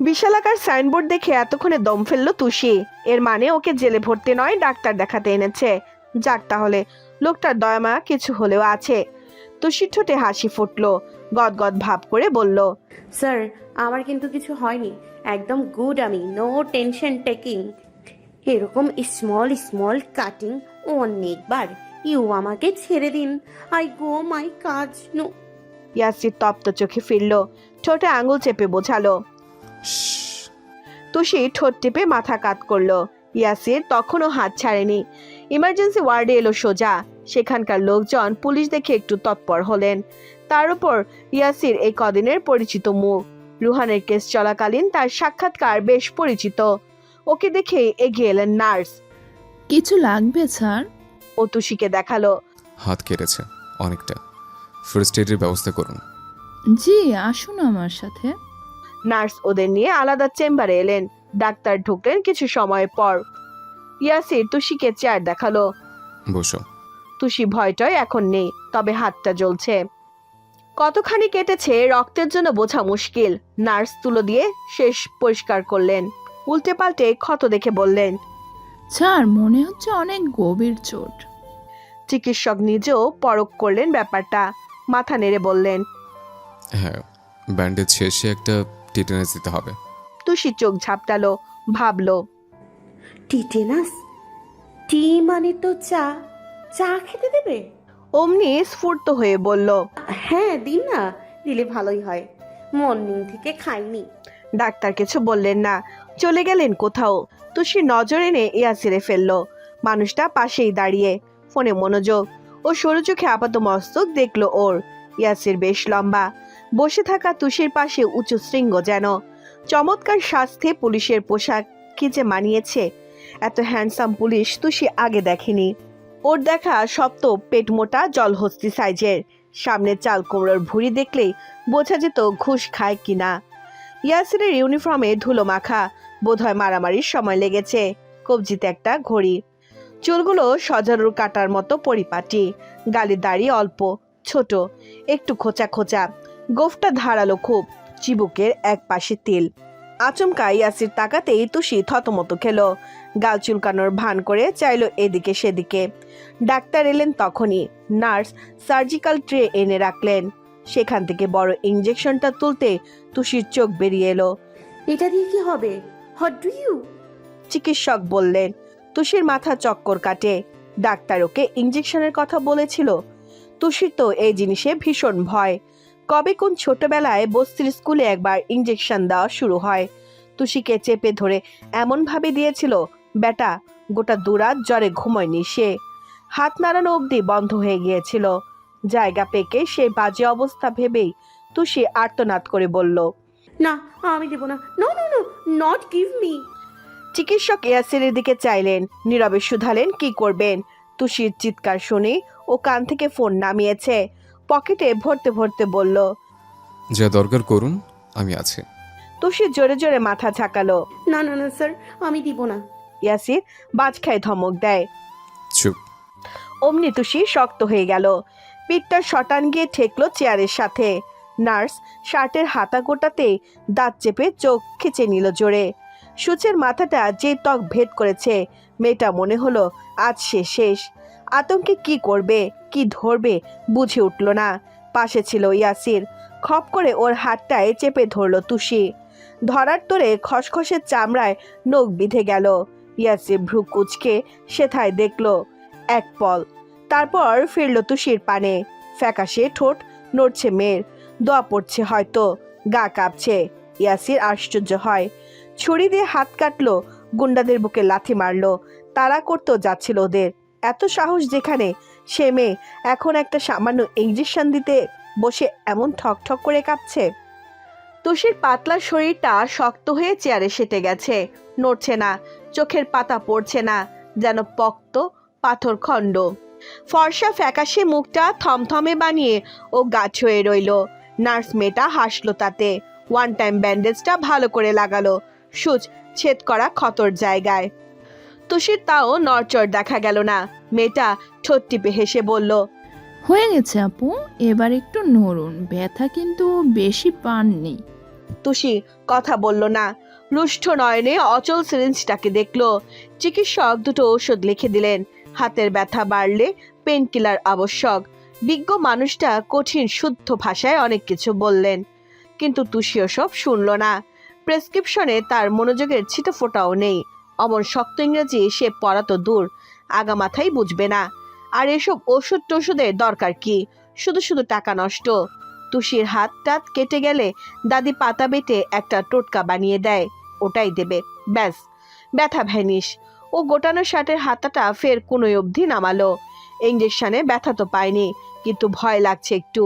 বিশালাকার সাইনবোর্ড দেখে এতক্ষণে দম ফেললো তুষি। এর মানে ওকে জেলে ভর্তি নয়, ডাক্তার দেখাতে এনেছে। যাক, তাহলে লোকটার দয়ামা কিছু হলেও আছে। তুষির ঠোঁটে হাসি ফুটলো, গদগদ ভাব করে বলল, স্যার, আমার কিন্তু কিছু হয়নি, একদম গুড আমি, নো টেনশন টেকিং। এরকম স্মল স্মল কাটিং অনেকবার। ইউ আমাকে ছেড়ে দিন, আই গো মাই কাজ নো। ইয়াসির তপ্ত চোখে ফিরল, ঠোঁটে আঙুল চেপে বোঝালো। তুষি ঠোঁট টিপে মাথা কাত করলো। ইয়াসির তখনও হাত ছাড়েনি। ইমার্জেন্সি ওয়ার্ডে এলো সোজা। সেখানকার লোকজন পুলিশ দেখে একটু তৎপর হলেন। তার উপর ইয়াসির এই কদিনের পরিচিত মুখ। রুহানের কেস চলাকালীন তার সাক্ষাৎকার বেশ পরিচিত। ওকে দেখে এগিয়ে এলেন নার্স। কিছু লাগবে স্যার? ও তুষিকে দেখালো। হাত কেটেছে অনেকটা, ফার্স্ট এডের ব্যবস্থা করুন। জি, আসুন আমার সাথে। নার্স ওদের নিয়ে আলাদা চেম্বারে এলেন। ডাক্তার ঢুকলেন কিছু সময় পর। ইয়াসির তুষিকে চেয়ার দেখালো। বসো। তুষি ভয়টাই এখন নেই, তবে হাতটা জ্বলছে। কতখানি কেটেছে রক্তের জন্য বোঝা মুশকিল। নার্স তুলো দিয়ে শেষ পরিষ্কার করলেন। উল্টে পাল্টে ক্ষত দেখে বললেন, স্যার, মনে হচ্ছে অনেক গভীর চোট। চিকিৎসক নিজেও পরখ করলেন ব্যাপারটা, মাথা নেড়ে বললেন, হ্যাঁ, ব্যান্ডেজ শেষে একটা টিটেনাস দিতে হবে। তুষি চোখ ঝাপটালো, ভাবলো, টিটেনাস? টি মানে তো চা, চা খেতে দেবে? অমনি স্ফূর্ত হয়ে বলল, হ্যাঁ দিন না, দিলে ভালোই হয়, মর্নিং থেকে খাইনি। ডাক্তার কিছু বললেন না, চলে গেলেন কোথাও। তুষি নজর এনে ইয়াসিরে ফেললো। মানুষটা পাশেই দাঁড়িয়ে, ফোনে মনোযোগ। ও সরু চোখে আপাত মস্তক দেখলো ওর। ইয়াসির বেশ লম্বা, বসে থাকা তুষির পাশে উঁচু শৃঙ্গ যেন। চমৎকার স্বাস্থ্যে পুলিশের পোশাক কি যে মানিয়েছে। এত হ্যান্ডসাম পুলিশ তুষি আগে দেখেনি। ওর দেখা সব তো পেট মোটা জলহস্তি সাইজের। সামনে চাল কুমড়োর ভুঁড়ি দেখলেই বোঝা যেত ঘুষ খায় কিনা। ইয়াসিরের ইউনিফর্মে ধুলো মাখা, বোধহয় মারামারির সময় লেগেছে। কবজিতে একটা ঘড়ি, চুলগুলো সজারুর কাটার মতো পরিপাটি, গালের দাড়ি অল্প, ছোট, একটু খোঁচা খোঁচা, গোফটা ধারালো খুব, চিবুকের এক পাশে তিল। আচমকা ইয়াসির তাকাতেই তুষি থতমত খেলো। গাল চুলকানোর ভান করে চাইলো এদিকে সেদিকে। ডাক্তার এলেন তখনই। নার্স সার্জিক্যাল ট্রে এনে রাখলেন। সেখান থেকে বড় ইঞ্জেকশনটা তুলতে তুষির চোখ বেরিয়ে এলো। এটা দিয়ে কি হবে? What do you? চিকিৎসক বললেন। তুষির মাথা চক্কর কাটে। ডাক্তার ওকে ইঞ্জেকশনের কথা বলেছিল। তুষির তো এই জিনিসে ভীষণ ভয়। কবে কোন ছোটবেলায় বস্তির স্কুলে একবার ইঞ্জেকশন দেওয়া শুরু হয়। তুষিকে চেপে ধরে এমন ভাবে দিয়েছিল, বেটা গোটা দুরাত জ্বরে ঘুমোয়নি সে। হাত নাড়ানো অবধি বন্ধ হয়ে গিয়েছিল। জায়গা পেকে সে বাজে অবস্থা ভেবেই তুষি আর্তনাদ করে বলল, না, আমি দেব না। No no no, not give me. চিকিৎসক ইয়াসিরের দিকে চাইলেন, নীরবে শুধালেন কি করবেন। তুষির চিৎকার শুনে ও কান থেকে ফোন নামিয়েছে, পকেটে ভরতে ভরতে বলল, যা দরকার করুন, আমি আছি। তুষি জোরে জোরে মাথা ঝাঁকালো। না না না স্যার, আমি দিব না। ইয়াসির বাজ খায় ধমক দেয়। চুপ। অমনি তুষি শক্ত হয়ে গেল। পিঠটা শটান গিয়ে ঠেকলো চেয়ারের সাথে। নার্স শার্টের হাতা গোটাতেই দাঁত চেপে চোখ খিচে নিল জোরে। সূচের মাথাটা যে ত্বক ভেদ করেছে, মেয়েটা মনে হলো আজ সে শেষ। আতঙ্কে কি করবে, কি ধরবে বুঝে উঠল না। পাশে ছিল ইয়াসির। খপ করে ওর হাতটায় চেপে ধরলো তুষি। ধরার তোরে খসখসের চামড়ায় নখ বিঁধে গেল। ইয়াসির ভ্রু কুচকে সেথায় দেখলো এক পল। তারপর ফিরল তুষির পানে। ফ্যাকাশে ঠোঁট নড়ছে মেয়ের, দোয়া পড়ছে হয়তো, গা কাঁপছে। ইয়াসির আশ্চর্য হয়। ছুরি দিয়ে হাত কাটলো, গুন্ডাদের বুকে লাথি মারলো, তাড়া করতেও যাচ্ছিল ওদের। এত সাহস যেখানে, সে মেয়ে এখন একটা সামান্য ইঞ্জেকশন দিতে বসে এমন ঠক ঠক করে কাঁপছে। তুষির পাতলা শরীরটা শক্ত হয়ে চেয়ারে সেটে গেছে, নড়ছে না, চোখের পাতা পড়ছে না, যেন পক্ত পাথর খণ্ড। ফর্সা ফ্যাকাশে মুখটা থমথমে বানিয়ে ও গাছ হয়ে রইল। নার্স মেয়েটা হাসলো তাতে। ওয়ান টাইম ব্যান্ডেজটা ভালো করে লাগালো, সূচ ছেদ করা ক্ষতর জায়গায়। তুষির তাও নড়চড় দেখা গেল না। মেয়েটা ঠোঁট টিপে হেসে বলল, হয়ে গেছে আপু, এবার একটু নড়ুন, ব্যথা কিন্তু বেশি পাননি। তুষি কথা বলল না। রুষ্ট নয়নে অচল সিরিঞ্জটাকে দেখলো। চিকিৎসক দুটো ওষুধ লিখে দিলেন। হাতের ব্যথা বাড়লে পেন কিলার আবশ্যক। বিজ্ঞ মানুষটা কঠিন শুদ্ধ ভাষায় অনেক কিছু বললেন, কিন্তু তুষিও সব শুনল না। প্রেসক্রিপশনে তার মনোযোগের ছিটেফোঁটাও নেই। অমন শক্ত ইংরেজি সে পড়া তো দূর, আগা মাথায় বুঝবে না। আর এসব ওষুধ টষুধের দরকার কি, শুধু শুধু টাকা নষ্ট। তুষির হাত টাত কেটে গেলে দাদি পাতা বেটে একটা টোটকা বানিয়ে দেয়, ওটাই দেবে, ব্যাস ব্যথা ভ্যানিশ। ও গোটানো শার্টের হাতাটা ফের কোনোই অবধি নামালো। ইঞ্জেকশনে ব্যথা তো পায়নি, কিন্তু ভয় লাগছে একটু।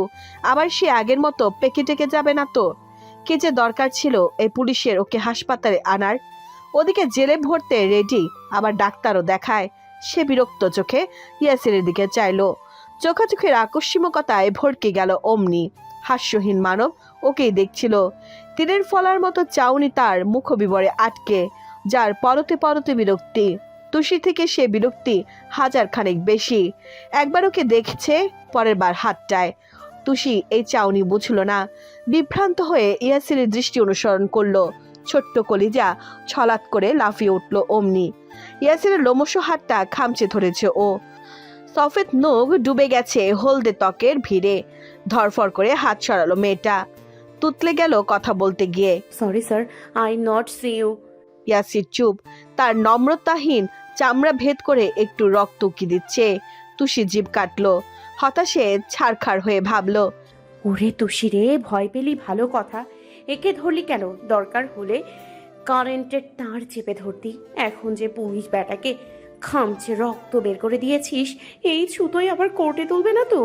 আবার সে আগের মতো পেকে টেকে যাবে না তো? কে যে দরকার ছিল এই পুলিশের ওকে হাসপাতালে আনার। ওদিকে জেলে ভরতে রেডি, আবার ডাক্তারও দেখায়। সে বিরক্ত চোখে ইয়াসিরের দিকে চাইলো। চোখাচোখের আকস্মিকতায় ভড়কে গেল অমনি। হাস্যহীন মানব ওকেই দেখছিল। তীরের ফলার মতো চাউনি তার মুখবিবরে আটকে, যার পরতে পরতে বিরক্তি। তুষি থেকে সে বিরক্তি হাজার খানেক বেশি। একবার ওকে দেখছে, পরের বার হাতটায়। তুষি এই চাউনি বুঝল না। বিভ্রান্ত হয়ে ইয়াসিরের দৃষ্টি অনুসরণ করলো। ছোট্ট কলিজা ছলাৎ করে লাফিয়ে উঠল অমনি। ইয়াসিরের লোমশ হাতটা খামচে ধরেছে ও। সফেদ নখ ডুবে গেছে হলদে ত্বকের ভিড়ে। ধরফর করে হাত সরালো মেয়েটা। তুতলে গেল কথা বলতে গিয়ে। Sorry sir, I not see you. Yasir চুপ। তার নম্রতাহীন চামড়া ভেদ করে একটু রক্ত উকি দিচ্ছে। তুষি জিভ কাটলো। হতাশে ছাড়খাড় হয়ে ভাবলো, ওরে তুষি রে, ভয় পেলি ভালো কথা, একে ধরলি কেন? দরকার হলে কারেন্টের তার চেপে ধরতি। এখন যে পুলিশ ব্যাটাকে খামচে রক্ত বের করে দিয়েছিস, এই ছুতোই আবার কোর্টে তুলবে না তো?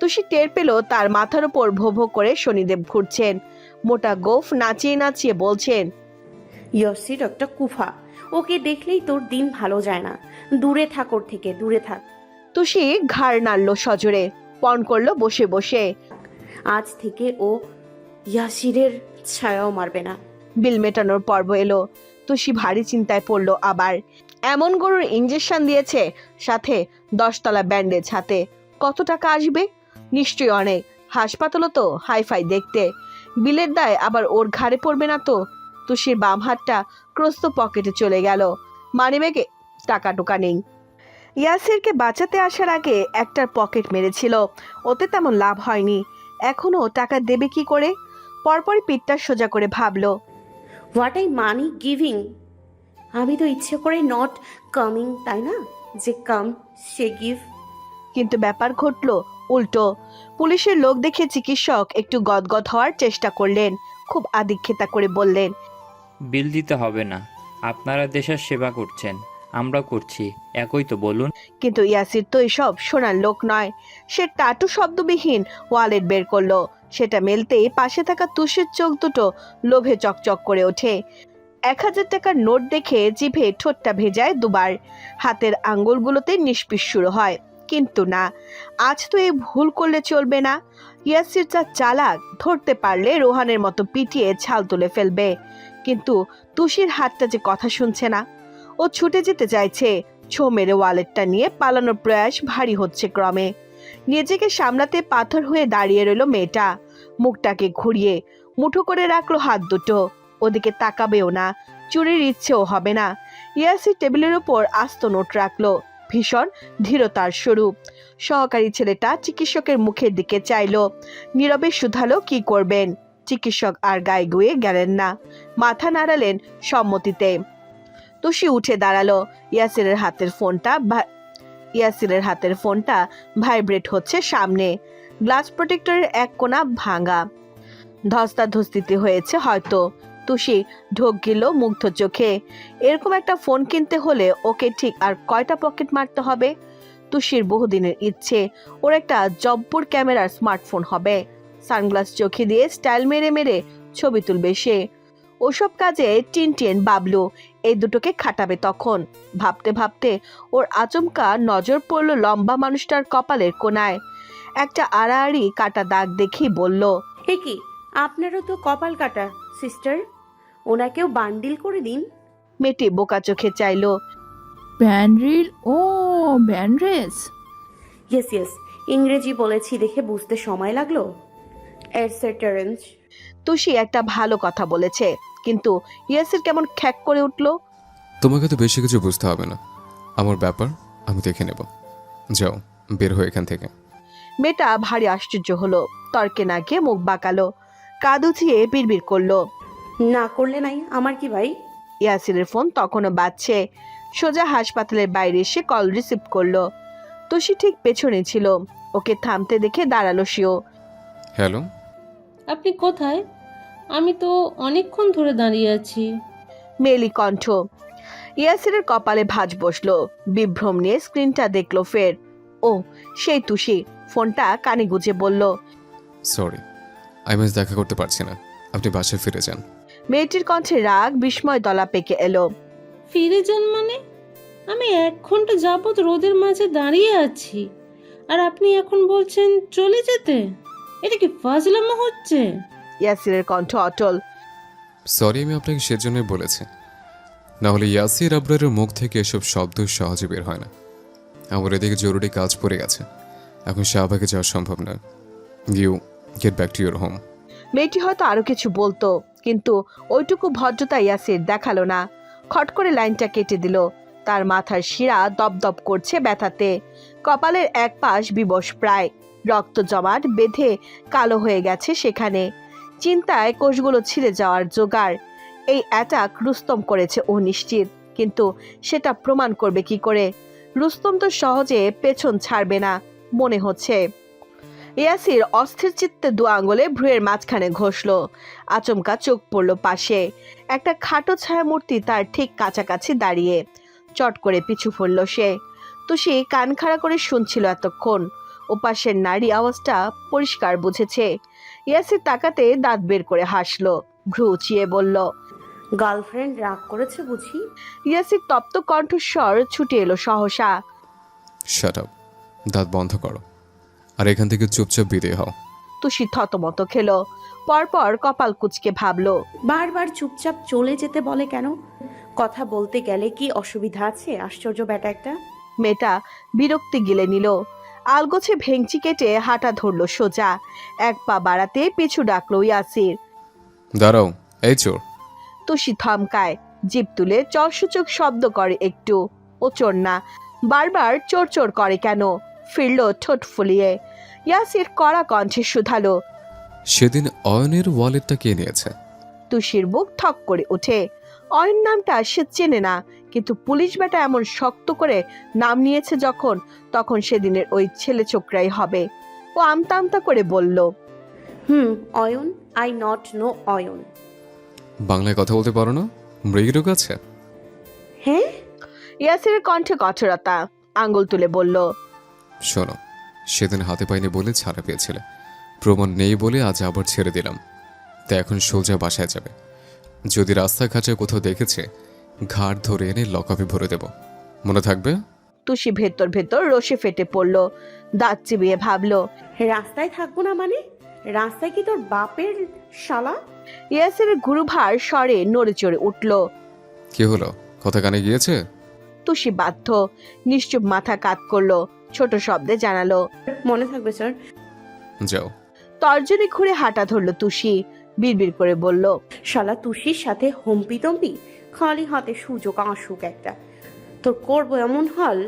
তুষি টের পেল তার মাথার উপর ভো ভো করে শনিদেব ঘুরছেন। মোটা গোফ নাচিয়ে নাচিয়ে বলছেন, ইয়াসির একটা কুফা, ওকে দেখলেই তোর দিন ভালো যায় না। দূরে থাক ওর থেকে, দূরে থাক। তুষি ঘাড় নাড়ল সজোরে, পণ করলো বসে বসে। আজ থেকে ও ইয়াসিরের ছায়াও মারবে না। বিল মেটানোর পর্ব এলো। তুষি ভারী চিন্তায় পড়লো আবার। এমন গরুর ইঞ্জেকশন দিয়েছে, সাথে 10 তলা ব্যান্ডেজ হাতে। কত টাকা আসবে? নিশ্চয়ই অনেক। হাসপাতালও তো হাইফাই দেখতে। বিলের দায় আবার ওর ঘাড়ে পড়বে না তো? তুষির বাম হাতটা ক্রস্ত পকেটে চলে গেল। মানিব্যাগে টাকা টোকা নেই। ইয়াসিরকে বাঁচাতে আসার আগে একটার পকেট মেরেছিল, ওতে তেমন লাভ হয়নি। এখনো টাকা দেবে কি করে? পরপরই পিঠটা সোজা করে ভাবলো, হোয়াট আই মানি গিভিং? আমি তো ইচ্ছে করে নট কামিং, তাই না? যে কাম সে গিভ। কিন্তু ব্যাপার ঘটল উল্টো। পুলিশের লোক দেখে চিকিৎসক একটু গদগদ হওয়ার চেষ্টা করলেন। খুব আদিক্ষেতা করে বললেন, বিল দিতে হবে না, আপনারা দেশের সেবা করছেন, আমরা করছি, একই তো বলুন। কিন্তু ইয়াসির তো এসব শোনার লোক নয়। সে টাটু শব্দবিহীন ওয়ালেট বের করলো। সেটা মেলতেই পাশে থাকা তুষের চোখ দুটো লোভে চকচক করে ওঠে। 1000 টাকার নোট দেখে জিভে ঠোঁটটা ভেজায় দুবার। হাতের আঙ্গুলগুলোতে নিষ্পিস শুরু হয়। কিন্তু না, আজ তো এই ভুল করলে চলবে না। ইয়াসির যা চালাক, ধরতে পারলে রোহানের মতো পিটিয়ে ছাল তুলে ফেলবে। কিন্তু তুষির হাতটা যে কথা শুনছে না। ও ছুটে যেতে চাইছে। ছো মেরে ওয়ালেটটা নিয়ে পালানোর প্রয়াস ভারী হচ্ছে ক্রমে। নিজেকে সামলাতে পাথর হয়ে দাঁড়িয়ে রইল মেয়েটা। মুখটাকে ঘুরিয়ে মুঠো করে রাখলো হাত দুটো। ওদিকে তাকাবেও না, চুরির ইচ্ছেও হবে না। ইয়াসির টেবিলের উপর আস্ত নোট রাখলো। ভীষণ ধীরতার স্বরূপ। সহকারী ছেলেটা চিকিৎসকের মুখের দিকে চাইলো। নীরবে শুধালো কি করবেন। চিকিৎসক আর গায়ে গুয়ে গেলেন না, মাথা নাড়ালেন সম্মতিতে। তুষি উঠে দাঁড়ালো। ইয়াসিরের হাতের ফোনটা ভাইব্রেট হচ্ছে সামনে। গ্লাস প্রোটেক্টরের এক কোণা ভাঙা। ধস্তাধস্তিতে হয়েছে হয়তো। তুষি ঢোক গেল মুগ্ধ চোখে। এরকম একটা ফোন কিনতে হলে ওকে ঠিক আর কয়টা পকেট মারতে হবে? তুষির বহুদিনের ইচ্ছে ওর একটা জব্বর ক্যামেরার স্মার্টফোন হবে। সানগ্লাস চোখে দিয়ে স্টাইল মেরে মেরে ছবি তুলবে সে। ওসব কাজে টিনটিন বাবলু এই দুটোকে খাটাবে তখন। ভাবতে ভাবতে ওর আচমকা নজর পড়ল লম্বা মানুষটার কপালের কোনায়। একটা আড়াআড়ি কাটা দাগ দেখেই বলল, এ কি, আপনারও তো কপাল কাটা সিস্টার, ওনাকেও বান্ডিল করে দিন। মেয়েটি বোকা চোখে চাইলো। ব্যান্ডরিল, ও ব্যান্ড্রেস। ইয়েস ইয়েস, ইংরেজি বলেছি দেখে বুঝতে সময় লাগলো। এটসেটারেন্স। তুষি একটা ভালো কথা বলেছে, কিন্তু ইয়াসির কেমন খ্যাক করে উঠল। তোমাকে তো বেশি কিছু বুঝতে হবে না, আমার ব্যাপার আমি দেখে নেব। যাও, বের হয়ে এখান থেকে। মেয়েটা ভারী আশ্চর্য হলো। তর্কে না গিয়ে মুখ বাঁকালো। কাঁধ উঁচিয়ে বিড়বিড় করলো, না করলে নাই, আমার কি ভাই? ইয়াসিরের ফোন তখনও বাজছে। সোজা হাসপাতালের বাইরে এসে কল রিসিভ করলো। তুষি ঠিক পেছনে ছিল। ওকে থামতে দেখে দাঁড়ালো সেও। হ্যালো, আপনি কোথায়? আমি তো অনেকক্ষণ ধরে দাঁড়িয়ে আছি। মেলি কণ্ঠ। ইয়াসিরের কপালে ভাঁজ বসলো। বিভ্রম নিয়ে স্ক্রিনটা দেখলো ফের। ও, সেই তুষি। ফোনটা কানে গুজে বলল, সরি, আমি আজ দেখা করতে পারছি না, আপনি বাসায় ফিরে যান। মেয়েটির কণ্ঠে রাগ বিস্ময় দলা পেকে এলো। ফিরে যান মানে? আমি 1 ঘন্টা যাবৎ রোদের মাঝে দাঁড়িয়ে আছি, আর আপনি এখন বলছেন চলে যেতে? এটা কি ফাজলামো হচ্ছে? ইয়াসিরের কণ্ঠ অটল। সরি, আমি আপনাকে সেজন্যই বলেছি, না হলে ইয়াসির আবরারের মুখ থেকে এসব শব্দ সহজে বের হয় না। আমার এদিকে জরুরি কাজ পড়ে গেছে, এখন শাহবাগে যাওয়া সম্ভব নয়। You get back to your home. মেয়েটি হয়তো আরো কিছু বলতো, কিন্তু ওইটুকু ভদ্রতা ইয়াসির দেখালো না। খট করে লাইনটা কেটে দিল। তার মাথার শিরা দপদপ করছে ব্যথাতে। কপালের এক পাশ বিবশ প্রায়। রক্ত জমাট বেঁধে কালো হয়ে গেছে সেখানে। চিন্তায় কোষগুলো ছিঁড়ে যাওয়ার জোগাড়। এই অ্যাটাক রুস্তম করেছে ও নিশ্চিত, কিন্তু সেটা প্রমাণ করবে কি করে? রুস্তম তো সহজে পেছন ছাড়বে না মনে হচ্ছে। ইয়াসির অস্থির চিত্তে 2 আঙ্গুলে ভ্রুয়ের মাঝখানে ঘষলো। আচমকা চোখ পড়ল পাশে। একটা খাটো ছায়া মূর্তি তার ঠিক কাছাকাছি দাঁড়িয়ে। চট করে পিছু ফেলল সে। তুষি কান খাড়া করে শুনছিল এতক্ষণ। ওপাশের নারী আওয়াজটা পরিষ্কার বুঝেছে। ইয়াসির তাকাতে দাঁত বের করে হাসলো, ভ্রু উঁচিয়ে বলল, গার্লফ্রেন্ড রাগ করেছে বুঝি? ইয়াসির তপ্ত কণ্ঠস্বর ছুটে এলো সহসা। শাট আপ, দাঁত বন্ধ করো আর এখান থেকে চুপচাপ বিদায় হও। তুষি থতমত খেলো, পরপর কপাল কুঁচকে ভাবলো, বারবার চুপচাপ চলে যেতে বলে কেন? কথা বলতে গেলে কি অসুবিধা আছে? আশ্চর্য ব্যাটা একটা। মেয়েটা বিরক্তি গিলে নিল। আলগোছে ভেঙচি কেটে হাঁটা ধরলো সোজা। এক পা বাড়াতে পিছু ডাকলো ইয়াসির। দাঁড়াও, এই চোর। তুষি থমকায়, জিভ তুলে চরসূচক শব্দ করে একটু। ও চোর না, বারবার চোর চোর করে কেন? ফিরল ঠোঁট ফুলিয়ে। ইয়াসির কড়া কণ্ঠে শুধালো, সেদিন অয়নের ওয়ালেটটা কে নিয়েছে? তুষির বুক ঠক করে ওঠে। অয়ন নামটা সে চেনে না, কিন্তু পুলিশ বেটা এমন শক্ত করে নাম নিয়েছে যখন, তখন সেদিনের ওই ছেলে ছোকরাই হবে। ও আমতা আমতা করে বলল, Ayan, I not know Ayan. বাংলায় কথা বলতে পারো না? মৃগরোগ আছে? হ্যাঁ? ইয়াসিরের কণ্ঠে কঠোরতা। আঙ্গুল তুলে বলল, শোনো, সেদিন হাতে পাইনি বলে ছাড়া পেয়েছিলে, প্রমাণ নেই বলে আজ আবার ছেড়ে দিলাম। তা এখন সোজা বাসায় যাবে। যদি রাস্তাঘাটে কোথাও দেখেছে, ঘাট ধরে এনে লকআপে ভরে দেব, মনে থাকবে? তুষি ভেতর ভেতর রোষে ফেটে পড়ল, দাঁত চিবিয়ে ভাবলো, রাস্তায় থাকবো না মানে? রাস্তায় কি তোর বাপের শালা? ইয়াসিরের গুরুভার স্বরে নড়ে চড়ে উঠল। কি হলো, কথা কানে গিয়েছে? তুষি বাধ্য, নিশ্চুপ মাথা কাত করলো, ছোট শব্দে জানালো, মনে থাকবে স্যার। যাও। তর্জনী ঘুরে হাঁটা ধরলো তুষি, বিড়বিড় করে বলল, শালা তুষির সাথে হম্পি তম্পি, খালি হাতে সুযোগ আসুক একটা, তোর করবো এমন হাল,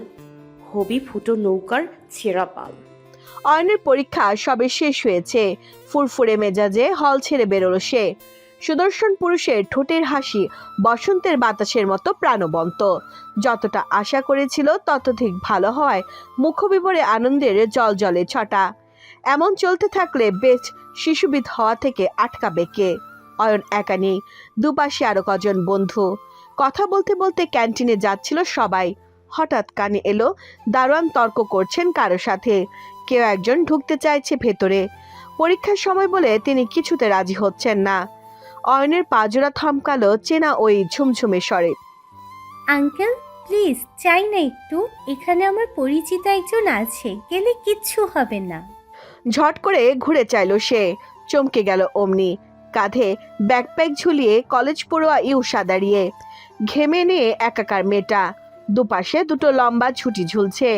হবি ফুটো নৌকার ছেঁড়া পাল। অয়নের পরীক্ষা সবে শেষ হয়েছে। ফুরফুরে মেজাজে হল ছেড়ে বেরোলো সে। সুদর্শন পুরুষের ঠোঁটের হাসি বসন্তের বাতাসের মতো প্রাণবন্ত। যতটা আশা করেছিল ততধিক ভালো হওয়ায় মুখবিবরে আনন্দের জল জলে ছটা। এমন চলতে থাকলে বেশ শিশুবিদ হওয়া থেকে আটকাবে কে? অয়ন একা নেই, দুপাশে আরো কজন বন্ধু। কথা বলতে বলতে ক্যান্টিনে যাচ্ছিল সবাই। হঠাৎ কানে এলো দারোয়ান তর্ক করছেন কারো সাথে। কেউ একজন ঢুকতে চাইছে ভেতরে। পরীক্ষার সময় বলে তিনি কিছুতে রাজি হচ্ছেন না। অয়নের পাজোড়া থমকালো চেনা ওই ঝুমঝুমে স্বরে। আঙ্কেল প্লিজ, চাই না একটু, এখানে আমার পরিচিত একজন আছে, গেলে কিচ্ছু হবে না। ঝট করে ঘুরে চাইলো সে, চমকে গেল অমনি। কাঁধে ব্যাকপ্যাক ঝুলিয়ে কলেজ পড়ুয়া ইউষা দাঁড়িয়ে, ঘেমে নিয়ে একাকার মেয়েটা। দুপাশে দুটো লম্বা ছুটি ঝুলছে।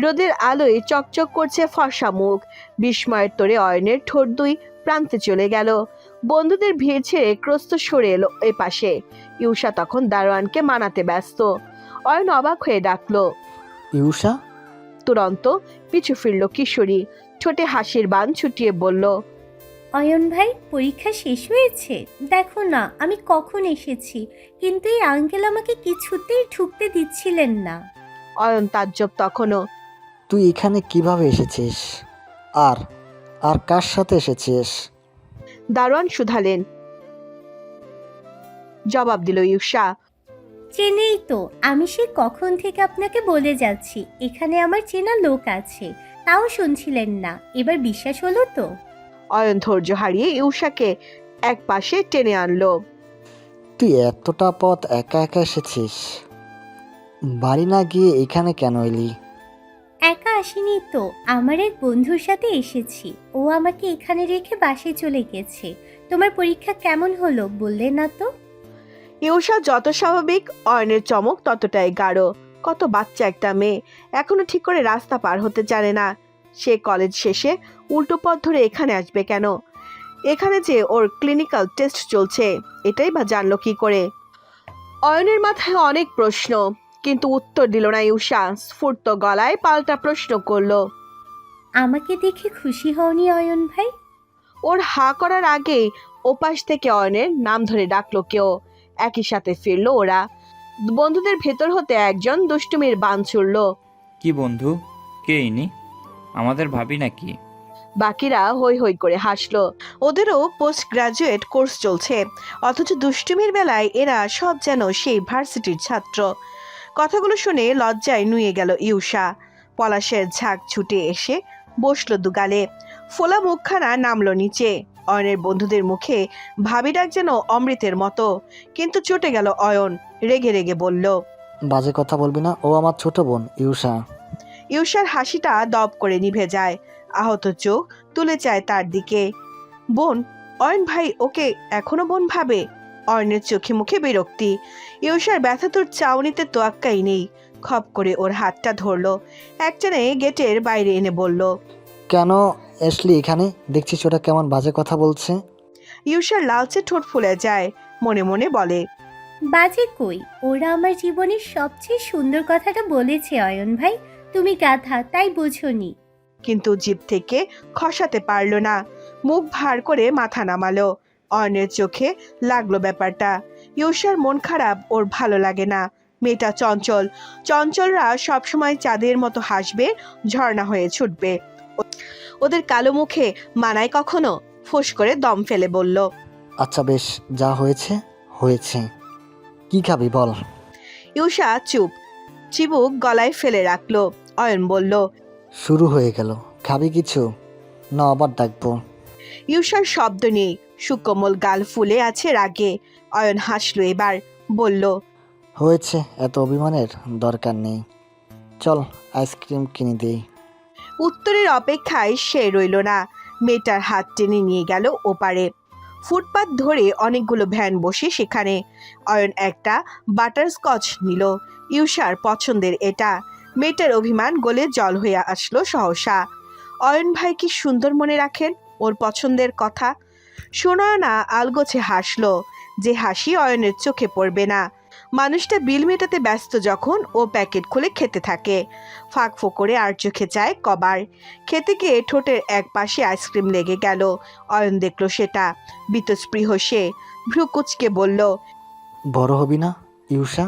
রোদের আলোয় চকচক করছে ফর্সা মুখ। বিস্ময়ের তোরে অয়নের ঠোঁট দুই প্রান্তে চলে গেল। বন্ধুদের ভিড় ছেড়ে ক্রস্ত সরে এলো এ পাশে। ইউষা তখন দারোয়ানকে মানাতে ব্যস্ত। অয়ন অবাক হয়ে ডাকলো, ইউষা। তুরন্ত পিছু ফিরল কিশোরী, ঠোঁটে হাসির বান ছুটিয়ে বলল, অয়ন ভাই, পরীক্ষা শেষ হয়েছে? দেখো না আমি কখন এসেছি, কিন্তু এই আঙ্কেল আমাকে কিছুতেই ঢুকতে দিচ্ছিলেন না। অয়ন তাজ্জব তখনও। তুই এখানে কিভাবে এসেছিস? আর আর কার সাথে এসেছিস? দারোয়ান শুধালেন। জবাব দিল ইউষা, চেনেই তো, আমি সে কখন থেকে আপনাকে বলে যাচ্ছি এখানে আমার চেনা লোক আছে, তাও শুনছিলেন না। এবার বিশ্বাস হলো তো? অয়ন ধৈর্য হারিয়ে ইউষাকে এক পাশে টেনে আনলো। তুই এতটা পথ একা একা এসেছিস? বাড়ি না গিয়ে এখানে কেন এলি? একা আসিনি তো, আমার এক বন্ধুর সাথে এসেছি। ও আমাকে এখানে রেখে বাসে চলে গেছে। তোমার পরীক্ষা কেমন হলো বললে না তো? ইউষা যত স্বাভাবিক, অয়নের চমক ততটাই গাঢ়। কত বাচ্চা একটা মেয়ে, এখনো ঠিক করে রাস্তা পার হতে জানে না। সে কলেজ শেষে উল্টো পথ ধরে এখানে আসবে কেন? এখানে যে ওর ক্লিনিক্যাল টেস্ট চলছে, এটাই বা জানলো কি করে? অয়নের মাথায় অনেক প্রশ্ন, কিন্তু উত্তর দিল না ইউষা। স্ফুর্ত গলায় পাল্টা প্রশ্ন করলো, আমাকে দেখে খুশি হওনি অয়ন ভাই? ওর হা করার আগেই ওপাশ থেকে অয়নের নাম ধরে ডাকলো কেউ। একই সাথে ফিরলো ওরা। বন্ধুদের ভেতর হতে একজন দুষ্টুমির বান ছুড়ল। কি বন্ধু, কে ইনি? আমাদের ভাবি নাকি? বাকিরা হই হই করে হাসলো। ওদেরও পোস্ট গ্রাজুয়েট কোর্স চলছে, অথচ দুষ্টুমির বেলায় এরা সব যেন সেই ভার্সিটির ছাত্র। কথাগুলো শুনে লজ্জায় নুয়ে গেল ইউষা। পলাশের ঝাঁক ছুটে এসে বসলো দুগালে, ফোলা মুখখানা নামলো নিচে। অয়নের বন্ধুদের মুখে ভাবি ডাক যেন অমৃতের মতো, কিন্তু চটে গেল অয়ন। রেগে রেগে বলল, বাজে কথা বলবি না, ও আমার ছোট বোন ইউষা। ইউষার হাসিটা দপ করে নিভে যায়। আহত চোখ তুলে চায় তার দিকে। বোন? অয়ন ভাই ওকে এখনো বোন ভাবে? অয়নের চোখে মুখে বিরক্তি। ইউষার ব্যথাতুর চাউনিতে তোয়াক্কাই নেই। খপ করে ওর হাতটা ধরলো, একটানে গেটের বাইরে এনে বলল, কেন আসলি এখানে? দেখছিস ওটা কেমন বাজে কথা বলছে। ইউষার লালচে ঠোঁট ফুলে যায়, মনে মনে বলে, বাজে কই, ওরা আমার জীবনের সবচেয়ে সুন্দর কথাটা বলেছে অয়ন ভাই। তুমি গাধা, তাই বোঝোনি। কিন্তু জিভ থেকে খসাতে পারল না। মুখ ভার করে মাথা নামালো। অয়নের চোখে লাগলো ব্যাপারটা। ইউষার মন খারাপ, ওর ভালো লাগে না। মেয়েটা চঞ্চল, চঞ্চলরা সবসময় চাঁদের মতো হাসবে, ঝর্ণা হয়ে ছুটবে। ওদের কালো মুখে মানায় কখনো? ফোঁস করে দম ফেলে বলল, আচ্ছা বেশ, যা হয়েছে হয়েছে, কি খাবি বল। ইউষা চুপ, চিবুক গলায় ফেলে রাখলো। অয়ন বলল, শুরু হয়ে গেল, খাবি কিছু না আবার ডাকবো? ইউষার শব্দ নেই, সুকোমল গাল ফুলে আছে রাগে। অয়ন হাসলো এবার, বলল, হয়েছে, এত অভিমানের দরকার নেই, চল আইসক্রিম কিনে দেই। উত্তরের অপেক্ষায় সে রইল না। মেয়েটার হাত টেনে নিয়ে গেল ওপারে। ফুটপাত ধরে অনেকগুলো ভ্যান বসে সেখানে। অয়ন একটা বাটারস্কচ নিল, ইউষার পছন্দের এটা। মেয়েটার অভিমান গলে জল হয়ে আসলো সহসা। অয়ন ভাই কি সুন্দর মনে রাখেন ওর পছন্দের কথা। সুনয়না আলগোছে হাসলো, যে হাসি অয়নের চোখে পড়বে না। মানুষটা বিল মেটাতে ব্যস্ত যখন ও প্যাকেট খুলে খেতে থাকে। ফাঁক ফোকরে আর চোখে চায় কবার। খেতে গিয়ে ঠোঁটের এক পাশে আইসক্রিম লেগে গেল। অয়ন দেখলো সেটা, বীতস্পৃহ সে ভ্রু কুচকে বলল, বড় হবি না ইউষা?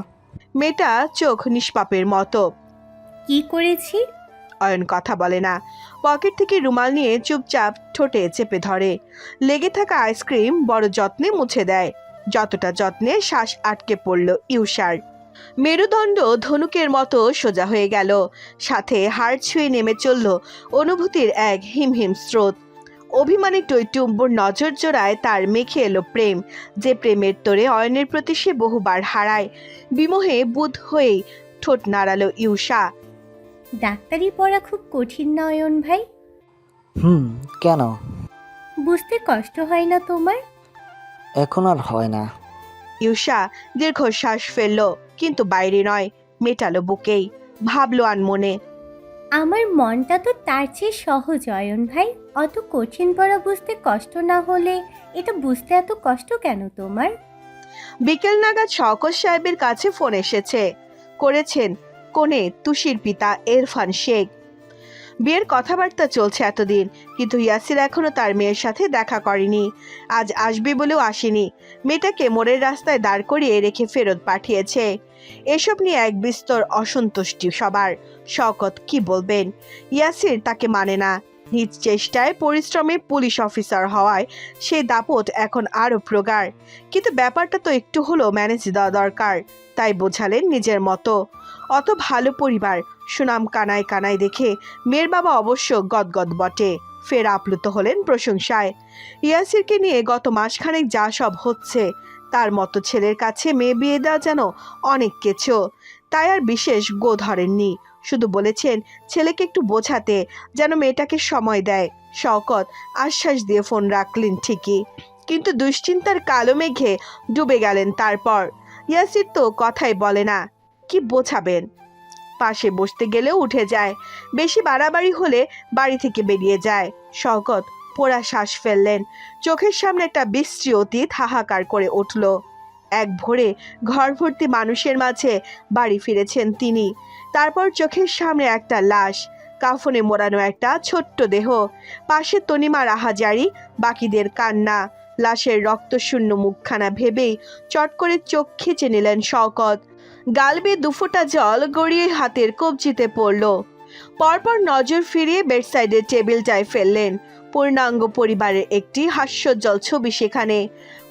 মেয়েটা চোখ নিষ্পাপের মতো। কি করেছি? অয়ন কথা বলে না। পকেট থেকে রুমাল নিয়ে চুপচাপ ঠোঁটে চেপে ধরে। লেগে থাকা আইসক্রিম বড় যত্নে মুছে দেয়, যতটা যত্নে শ্বাস আটকে পড়ল ইউষার। মেরুদণ্ড ধনুকের মতো সোজা হয়ে গেল, সাথে হাড় ছুঁয়ে নেমে চলল অনুভূতির এক হিমহিম স্রোত। অভিমানী টৈটুম্বুর নজর জোড়ায় তার মেখে এলো প্রেম, যে প্রেমের তোরে অয়নের প্রতি সে বহুবার হারায়। বিমোহে বুধ হয়েই ঠোঁট নাড়ালো ইউষা। ডাক্তারি পড়া খুব কঠিন না অয়ন ভাই? কেন? বুঝতে কষ্ট হয় না তোমার? এখন আর হয় না। ইউষা দীর্ঘশ্বাস ফেলল, কিন্তু বাইরে নয়, মেটালো বুকেই। ভাবলো আনমনে, আমার মনটা তো তার চেয়ে সহজ অয়ন ভাই। অত কঠিন পড়া বুঝতে কষ্ট না হলে এটা বুঝতে এত কষ্ট কেন তোমার? বিকেল নাগাদ শওকত সাহেবের কাছে ফোন এসেছে। করেছেন কোণে তুষির পিতা ইরফান শেখ। বিয়ের কথাবার্তা চলছে এতদিন, কিন্তু ইয়াসির এখনো তার মেয়ের সাথে দেখা করেনি। আজ আসবে বলেও আসেনি। মেয়েটাকে মোড়ের রাস্তায় দাঁড় করিয়ে রেখে ফেরত পাঠিয়েছে। এসব নিয়ে এক বিস্তর অসন্তুষ্টি সবার। শওকত কি বলবেন? ইয়াসির তাকে মানে না। নিজ চেষ্টায় পরিশ্রমে পুলিশ অফিসার হওয়ায় সেই দাপট এখন আরো প্রগাঢ়। কিন্তু ব্যাপারটা তো একটু হলেও ম্যানেজ দেওয়া দরকার, তাই বোঝালেন নিজের মতো। অত ভালো পরিবার, সুনাম কানায় কানায় দেখে মেয়ের বাবা অবশ্য গদগদ বটে। ফের আপ্লুত হলেন প্রশংসায়। ইয়াসিরকে নিয়ে গত মাসখানেক যা সব হচ্ছে, তার মতো ছেলের কাছে মেয়ে বিয়ে দেওয়া যেন অনেক কিছু। তাই আর বিশেষ গো ধরেননি, শুধু বলেছেন ছেলেকে একটু বোঝাতে যেন মেয়েটাকে সময় দেয়। শওকত আশ্বাস দিয়ে ফোন রাখলেন ঠিকই, কিন্তু দুশ্চিন্তার কালো মেঘে ডুবে গেলেন তারপর। ইয়াসির তো কথাই বলে না, কি বোঝাবেন? পাশে বসতে গেলেও উঠে যায়, বেশি বাড়াবাড়ি হলে বাড়ি থেকে বেরিয়ে যায়। শওকত পোড়া শ্বাস ফেললেন। চোখের সামনে একটা বিশ্রী অতীত হাহাকার করে উঠল। এক ভোরে ঘর ভর্তি মানুষের মাঝে বাড়ি ফিরেছেন তিনি। তারপর চোখের সামনে একটা লাশ, কাফনে মোড়ানো একটা ছোট্ট দেহ, পাশে তনিমার আহাজারি, বাকিদের কান্না। লাশের রক্তশূন্য মুখখানা ভেবেই চট করে চোখ খিচে নিলেন শওকত। গাল বেয়ে দুফোঁটা জল গড়িয়ে হাতের কবজিতে পড়ল। পরপর নজর ফিরিয়ে বেডসাইডের টেবিলটায় ফেললেন। পূর্ণাঙ্গ পরিবারের একটি হাস্যোজ্জ্বল ছবি সেখানে।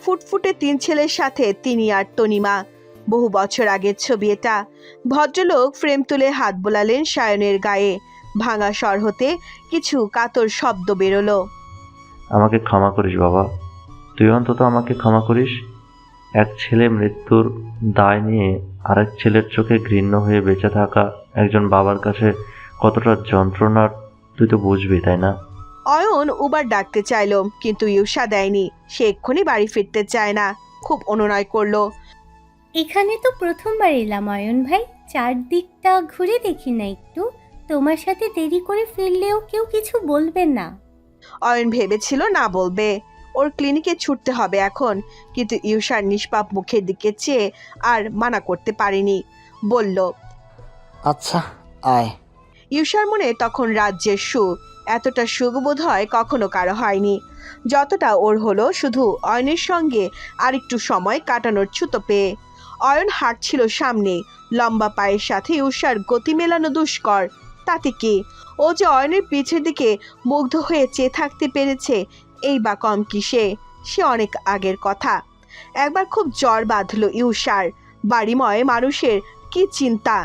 ফুটফুটে 3 ছেলের সাথে তিনি আর তনিমা। বহু বছর আগের ছবি এটা। ভদ্রলোক ফ্রেম তুলে হাত বোলালেন সায়নের গায়ে। ভাঙা স্বর হতে কিছু কাতর শব্দ বেরোলো। আমাকে ক্ষমা করিস বাবা, তুই অন্তত আমাকে ক্ষমা করিস। এক ছেলে মৃত্যুর দায় নিয়ে আরেক ছেলের চোখে ঘৃণ্য হয়ে বেঁচে থাকা একজন বাবার কাছে কতটা যন্ত্রণার তুই তো বুঝবি, তাই না? অয়ন উবার ডাকতে চাইলো, কিন্তু ইউষা দেয়নি। সে এক্ষুনি বাড়ি ফিরতে চায় না, খুব অনুনয় করলো। এখানে তো প্রথমবার এলাম অয়ন ভাই, চারদিকটা ঘুরে দেখি না একটু। তোমার সাথে দেরি করে ফিরলেও কেউ কিছু বলবেন না। অয়ন ভেবেছিল না বলবে, ওর ক্লিনিকে ছুটতে হবে এখন, কিন্তু ইউষার নিষ্পাপ মুখের দিকে চেয়ে আর মানা করতে পারেনি। বলল, আচ্ছা আয়। ইউষার মনে তখন রাজ্যের সুখ। এতটা সুখ বোধ হয় কখনো কারো হয়নি যতটা ওর হলো শুধু অয়নের সঙ্গে আরেকটু সময় কাটানোর ছুতো পেয়ে। অয়ন হাঁটছিল সামনে, লম্বা পায়ের সাথে ইউষার গতি মেলানো দুষ্কর। তাতে কি, ও যে অয়নের পিছের দিকে মুগ্ধ হয়ে চেয়ে থাকতে পেরেছে, এই বা কম কিসে? সে অনেক আগের কথা। একবার খুব জ্বর বাঁধলো ইউষার। বাড়িময় মানুষের কি চিন্তা,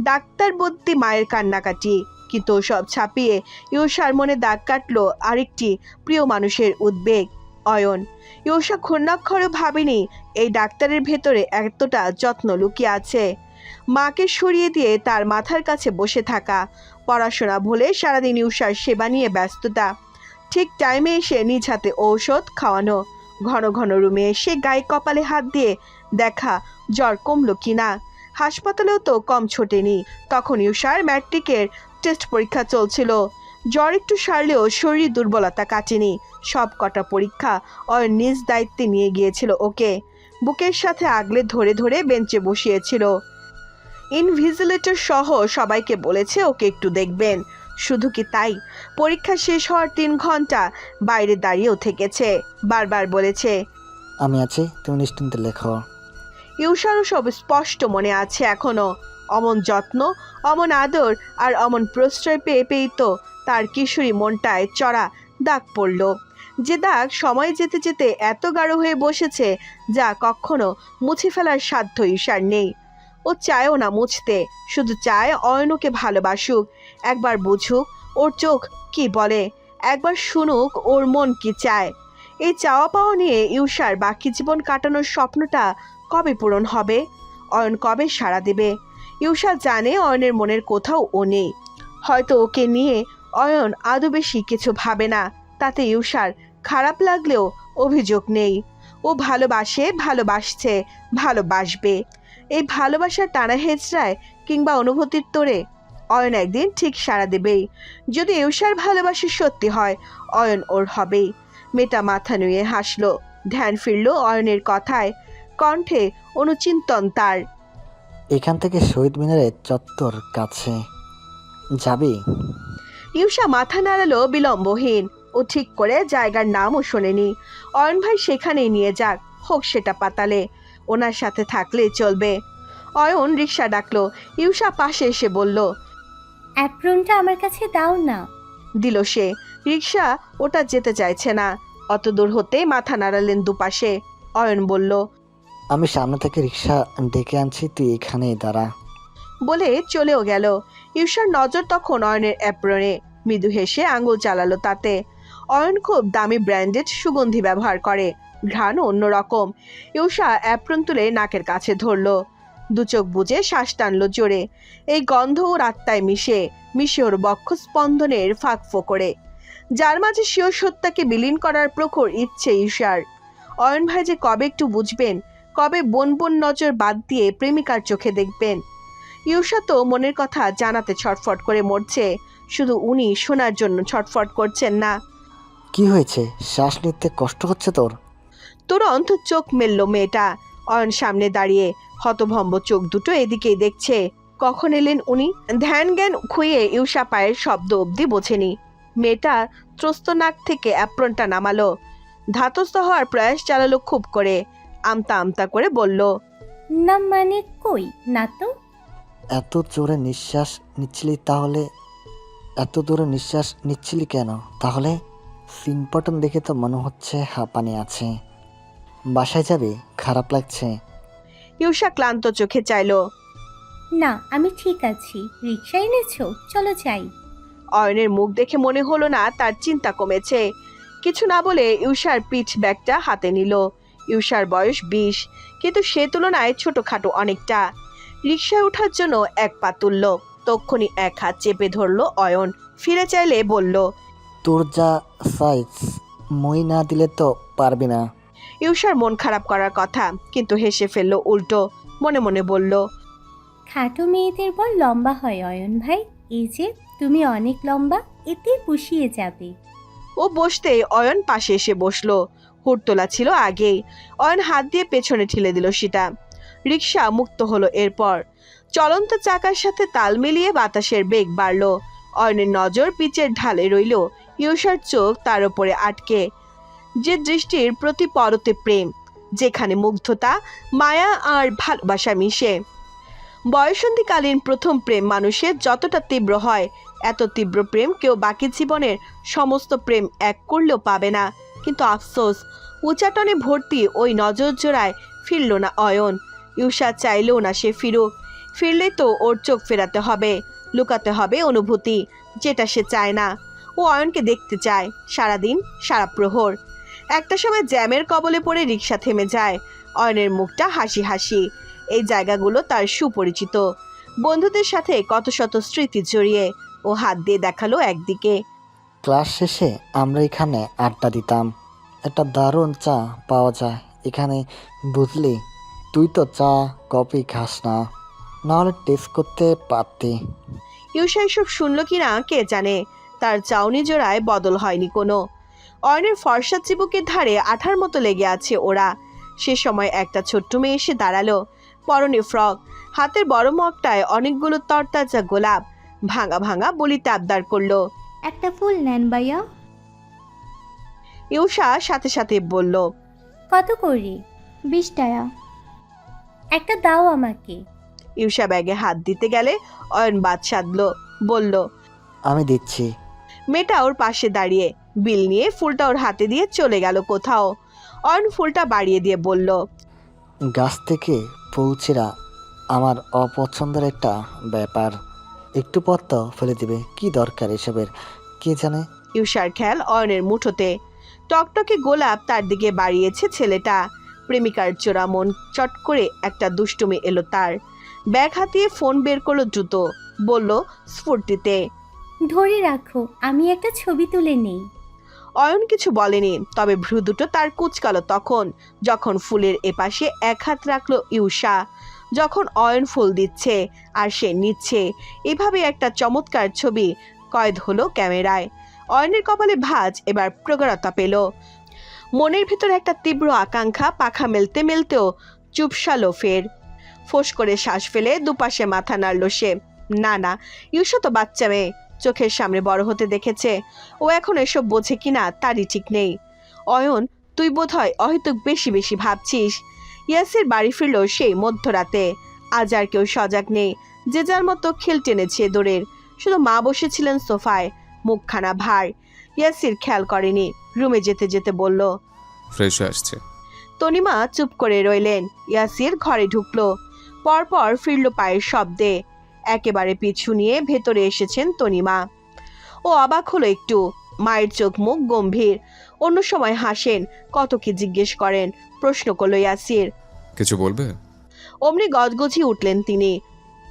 ডাক্তার বদ্যি মায়ের কান্নাকাটি, কিন্তু সব ছাপিয়ে ইউষার মনে দাগ কাটলো আরেকটি প্রিয় মানুষের উদ্বেগ, অয়ন। ইউষা ক্ষুণ্ণাক্ষরও ভাবেনি এই ডাক্তারের ভেতরে এতটা যত্ন লুকিয়ে আছে। মাকে সরিয়ে দিয়ে তার মাথার কাছে বসে থাকা, পড়াশোনা ভুলে সারাদিন ইউষার সেবা নিয়ে ব্যস্ততা, ঠিক টাইমে এসে নিজ হাতে ঔষধ খাওয়ানো, ঘন ঘন রুমে এসে গায়ে কপালে হাত দিয়ে দেখা জ্বর কমলো কিনা। হাসপাতালেও তো কম ছোটেনি, তখন ইউষার ম্যাট্রিকের টেস্ট পরীক্ষা চলছিল। জ্বর একটু সারলেও শরীর দুর্বলতা কাটেনি। সব কটা পরীক্ষা অয়ন নিজ দায়িত্বে নিয়ে গিয়েছিল ওকে। বুকের সাথে আগলে ধরে ধরে বেঞ্চে বসিয়েছিল। ইনভিজিলেটর সহ সবাইকে বলেছে ওকে একটু দেখবেন। শুধু কি তাই, পরীক্ষা শেষ হওয়ার 3 ঘন্টা বাইরে দাঁড়িয়েও থেকেছে। বারবার বলেছে, আমি আছি, তুমি নিশ্চিন্তে লেখো। ইউষারও সব স্পষ্ট মনে আছে এখনো। অমন যত্ন, অমন আদর আর অমন প্রশ্রয় পেয়ে পেয়েই তো তার কিশোরী মনটায় চড়া দাগ পড়ল, যে দাগ সময় যেতে যেতে এত গাঢ় হয়ে বসেছে যা কখনো মুছে ফেলার সাধ্য ইউষার নেই। ও চায়ও না মুছতে, শুধু চায় অয়নকে ভালোবাসুক, একবার বুঝুক ওর চোখ কি বলে, একবার শুনুক ওর মন কি চায়। এই চাওয়া পাওয়া নিয়ে ইউষার বাকি জীবন কাটানোর স্বপ্নটা কবে পূরণ হবে? অয়ন কবে সাড়া দেবে? ইউষা জানে অয়নের মনের কোথাও ও নেই। হয়তো ওকে নিয়ে অয়ন আদৌ বেশি কিছু ভাবে না, তাতে ইউষার খারাপ লাগলেও অভিযোগ নেই। ও ভালোবাসে, ভালোবাসছে, ভালোবাসবে। এই ভালোবাসার টানা হেঁচড়ায় কিংবা অনুভূতির তোড়ে অয়ন একদিন ঠিক সাড়া দেবেই। যদি ইউষার ভালোবাসা সত্যি হয়, অয়ন ওর হবেই। মেয়েটা মাথা নুয়ে হাসলো, ধ্যান ফিরল অয়নের কথায়, কণ্ঠে অনুচিন্তন তার। এখান থেকে শহীদ মিনারের চত্বর কাছে যাবি? ইউষা মাথা নাড়ালো বিলম্বহীন। ও ঠিক করে জায়গার নামও শোনেনি। অয়ন ভাই সেখানেই নিয়ে যাক, হোক সেটা পাতালে, ওনার সাথে থাকলে চলবে। অয়ন রিক্সা ডাকলো। ইউষা পাশে এসে বলল, অ্যাপ্রনটা আমার কাছে দাও না। দিল সে। রিক্সা ওটা যেতে চাইছে না। অত দূর হতে মাথা নাড়ালেন দুপাশে। অয়ন বলল, আমি সামনে থেকে রিক্সা ডেকে আনছি, তুই এখানেই দাঁড়া। বলে চলেও গেল। ইউষার নজর তখন অয়নের অ্যাপ্রনে। মৃদু হেসে আঙুল চালালো তাতে। অয়ন খুব দামি ব্র্যান্ডেড সুগন্ধি ব্যবহার করে, ঘ্রাণ অন্যরকম। ইউষা অ্যাপ্রন তুলে নাকের কাছে ধরলো, দু চোখ বুজে শ্বাস টানলো জোরে। এই গন্ধ ওর আত্মায় মিশে মিশে ওর বক্ষ স্পন্দনের ফাঁক ফোকরে, যার মাঝে স্বীয় সত্তাকে বিলীন করার প্রখর ইচ্ছে ইউষার। অয়ন ভাই যে কবে একটু বুঝবেন, কবে বোন বোন নজর বাদ দিয়ে প্রেমিকার চোখে দেখবেন। ইউষা তো মনের কথা জানাতে ছটফট করে মরছে, শুধু উনি শোনার জন্য ছটফট করছেন না। কি হয়েছে? শ্বাস নিতে কষ্ট হচ্ছে তোর? তুরন্ত চোখ মেলল মেয়েটা। অয়ন সামনে দাঁড়িয়ে হতভম্ব চোখ দুটো এদিকেই দেখছে। কখন এলেন উনি? ধ্যান জ্ঞান খুইয়ে ইউষা পায়ের শব্দ অবধি বোঝেনি। মেয়েটা ত্রস্ত নাক থেকে অ্যাপ্রনটা নামালো, ধাতস্থ হওয়ার প্রয়াস চালালো খুব করে। আমতা আমতা করে বলল, না মানে কই না তো। এত জোরে নিঃশ্বাস নিচ্ছিলি তাহলে? এত দূরে নিঃশ্বাস নিচ্ছিলি কেন তাহলে? সিনপটন দেখে তো মনে হচ্ছে হাঁপানি আছে। বাসায় যাবে? খারাপ লাগছে? ইউষা ক্লান্ত চোখে চাইল। না আমি ঠিক আছি, রিক্সা এনেছো, চলো যাই। অয়নের মুখ দেখে মনে হলো না তার চিন্তা কমেছে। কিছু না বলে ইউষার পিঠ ব্যাগটা হাতে নিল। ইউষার বয়স 20, কিন্তু সে তুলনায় ছোটখাটো অনেকটা। রিক্সায় ওঠার জন্য এক পা তুলল, তক্ষুনি এক হাত চেপে ধরল অয়ন। ফিরে চাইলে বলল, তোর যা সাইজ, মই না দিলে তো পারবি না। ইউষার মন খারাপ করার কথা, কিন্তু হেসে ফেলল উল্টো। মনে মনে বলল, খাটো মেয়েদের বল লম্বা হয় অয়ন ভাই, এই যে তুমি অনেক লম্বা, এতে পুষিয়ে যাবে। ও বসতেই অয়ন পাশে এসে বসলো। হুড় তোলা ছিল আগেই। অয়ন হাত দিয়ে পেছনে ঠেলে দিল সেটা। রিক্সা মুক্ত হলো। এরপর চলন্ত চাকার সাথে তাল মিলিয়ে বাতাসের বেগ বাড়ল। অয়নের নজর পিচের ঢালে রইল। ইউষার চোখ তার উপরে আটকে। যে দৃষ্টির প্রতি পরতে প্রেম, যেখানে মুগ্ধতা, মায়া আর ভালোবাসা মিশে। বয়সন্ধিকালীন প্রথম প্রেম মানুষের যতটা তীব্র হয়, এত তীব্র প্রেম কেউ বাকি জীবনের সমস্ত প্রেম এক করলেও পাবে না। কিন্তু আফসোস, উচাটনে ভর্তি ওই নজর জোড়ায় ফিরল না অয়ন। ইউষা চাইলেও না সে ফিরুক। ফিরলেই তো ওর চোখ ফেরাতে হবে, লুকাতে হবে অনুভূতি, যেটা সে চায় না। ও অয়নকে দেখতে চায় সারাদিন, সারা প্রহর। একটা সময় জ্যামের কবলে পড়ে রিক্সা থেমে যায়। অয়নের মুখটা হাসি হাসি। এই জায়গাগুলো তার সুপরিচিত, বন্ধুদের সাথে কত শত স্মৃতি জড়িয়ে। ও হাত দিয়ে দেখালো একদিকে। ক্লাস শেষে আমরা এখানে আড্ডা দিতাম। একটা দারুণ চা পাওয়া যায় এখানে, বুঝলি? তুই তো চা কফি খাস না, নাহলে টেস্ট করতে পারতি। ইউষা এসব শুনল কিনা কে জানে। তার চাউনি জোড়ায় বদল হয়নি কোনো। অয়নের ফর্সা চিবুকের ধারে আঠার মতো লেগে আছে ওরা। সে সময় একটা ছোট্ট মেয়ে এসে দাঁড়ালো। পরনে ফ্রক, হাতের বড় মগটায় অনেকগুলো তরতাজা গোলাপ। ভাঙা ভাঙা বলিতে আবদার করলো, একটা ফুল নেন ভাইয়া। ইউষা সাথে সাথে বলল, কত করে? 20 টাকা। একটা দাও আমাকে। ইউষা ব্যাগে হাত দিতে গেলে অয়ন বাদ সাধলো, বলল, আমি দিচ্ছি। মেয়েটা ওর পাশে দাঁড়িয়ে বিল নিয়ে ফুলটা ওর হাতে দিয়ে চলে গেল কোথাও। অয়ন ফুলটা বাড়িয়ে দিয়ে বলল, গাছ থেকে ফুল ছিঁড়া আমার অপছন্দের একটা ব্যাপার। একটু পর তো ফেলে দিবে, কি দরকার এসবের, কে জানে। ইউষার খেয়াল অয়নের মুঠোতে। টকটকে গোলাপ তার দিকে বাড়িয়েছে ছেলেটা। প্রেমিকার চোরা মন চট করে একটা দুষ্টুমি এলো তার। ব্যাগ হাতিয়ে ফোন বের করলো দ্রুত, বলল স্ফূর্তিতে, ধরে রাখো, আমি একটা ছবি তুলে নেই। অয়ন কিছু বলেনি, তবে ভ্রু দুটো তার কুচকালো তখন, যখন ফুলের এপাশে এক হাত রাখলো ইউষা। যখন অয়ন ফুল দিচ্ছে আর সে নিচ্ছে, এভাবে একটা চমৎকার ছবি কয়েদ হলো ক্যামেরায়। অয়নের কপালে ভাঁজ এবার প্রগাঢ়তা পেল। মনের ভিতর একটা তীব্র আকাঙ্ক্ষা পাখা মেলতে মেলতেও চুপসালো ফের। ফোঁস করে শ্বাস ফেলে দুপাশে মাথা নাড়ল সে। না না, ইউষা তো বাচ্চা মেয়ে, চোখের সামনে বড় হতে দেখেছে। ও এখন এসব বোঝে কিনা তারই ঠিক নেই। অয়ন, তুই বোধহয় অহেতুক বেশি বেশি ভাবছিস। ইয়াসির বাড়ি ফিরল সেই মধ্যরাতে। আজ আর কেউ সজাগ নেই, যে যার মতো খেল টেনেছে দৌড়ের। শুধু মা বসেছিলেন সোফায়, মুখখানা ভার। ইয়াসির খেয়াল করেনি, রুমে যেতে যেতে বলল, ফ্রেশ হয়ে আসছে। তনিমা চুপ করে রইলেন। ইয়াসির ঘরে ঢুকলো, পরপর ফিরল পায়ের শব্দে। একেবারে পিছু নিয়ে ভেতরে এসেছেন তনিমা। ও অবাক হলো একটু। মায়ের চোখ মুখ গম্ভীর। অন্য সময় হাসেন, কত কি জিজ্ঞেস করেন। প্রশ্ন করলো ইয়াসির, কিছু বলবে? অমনি গজগজি উঠলেন তিনি।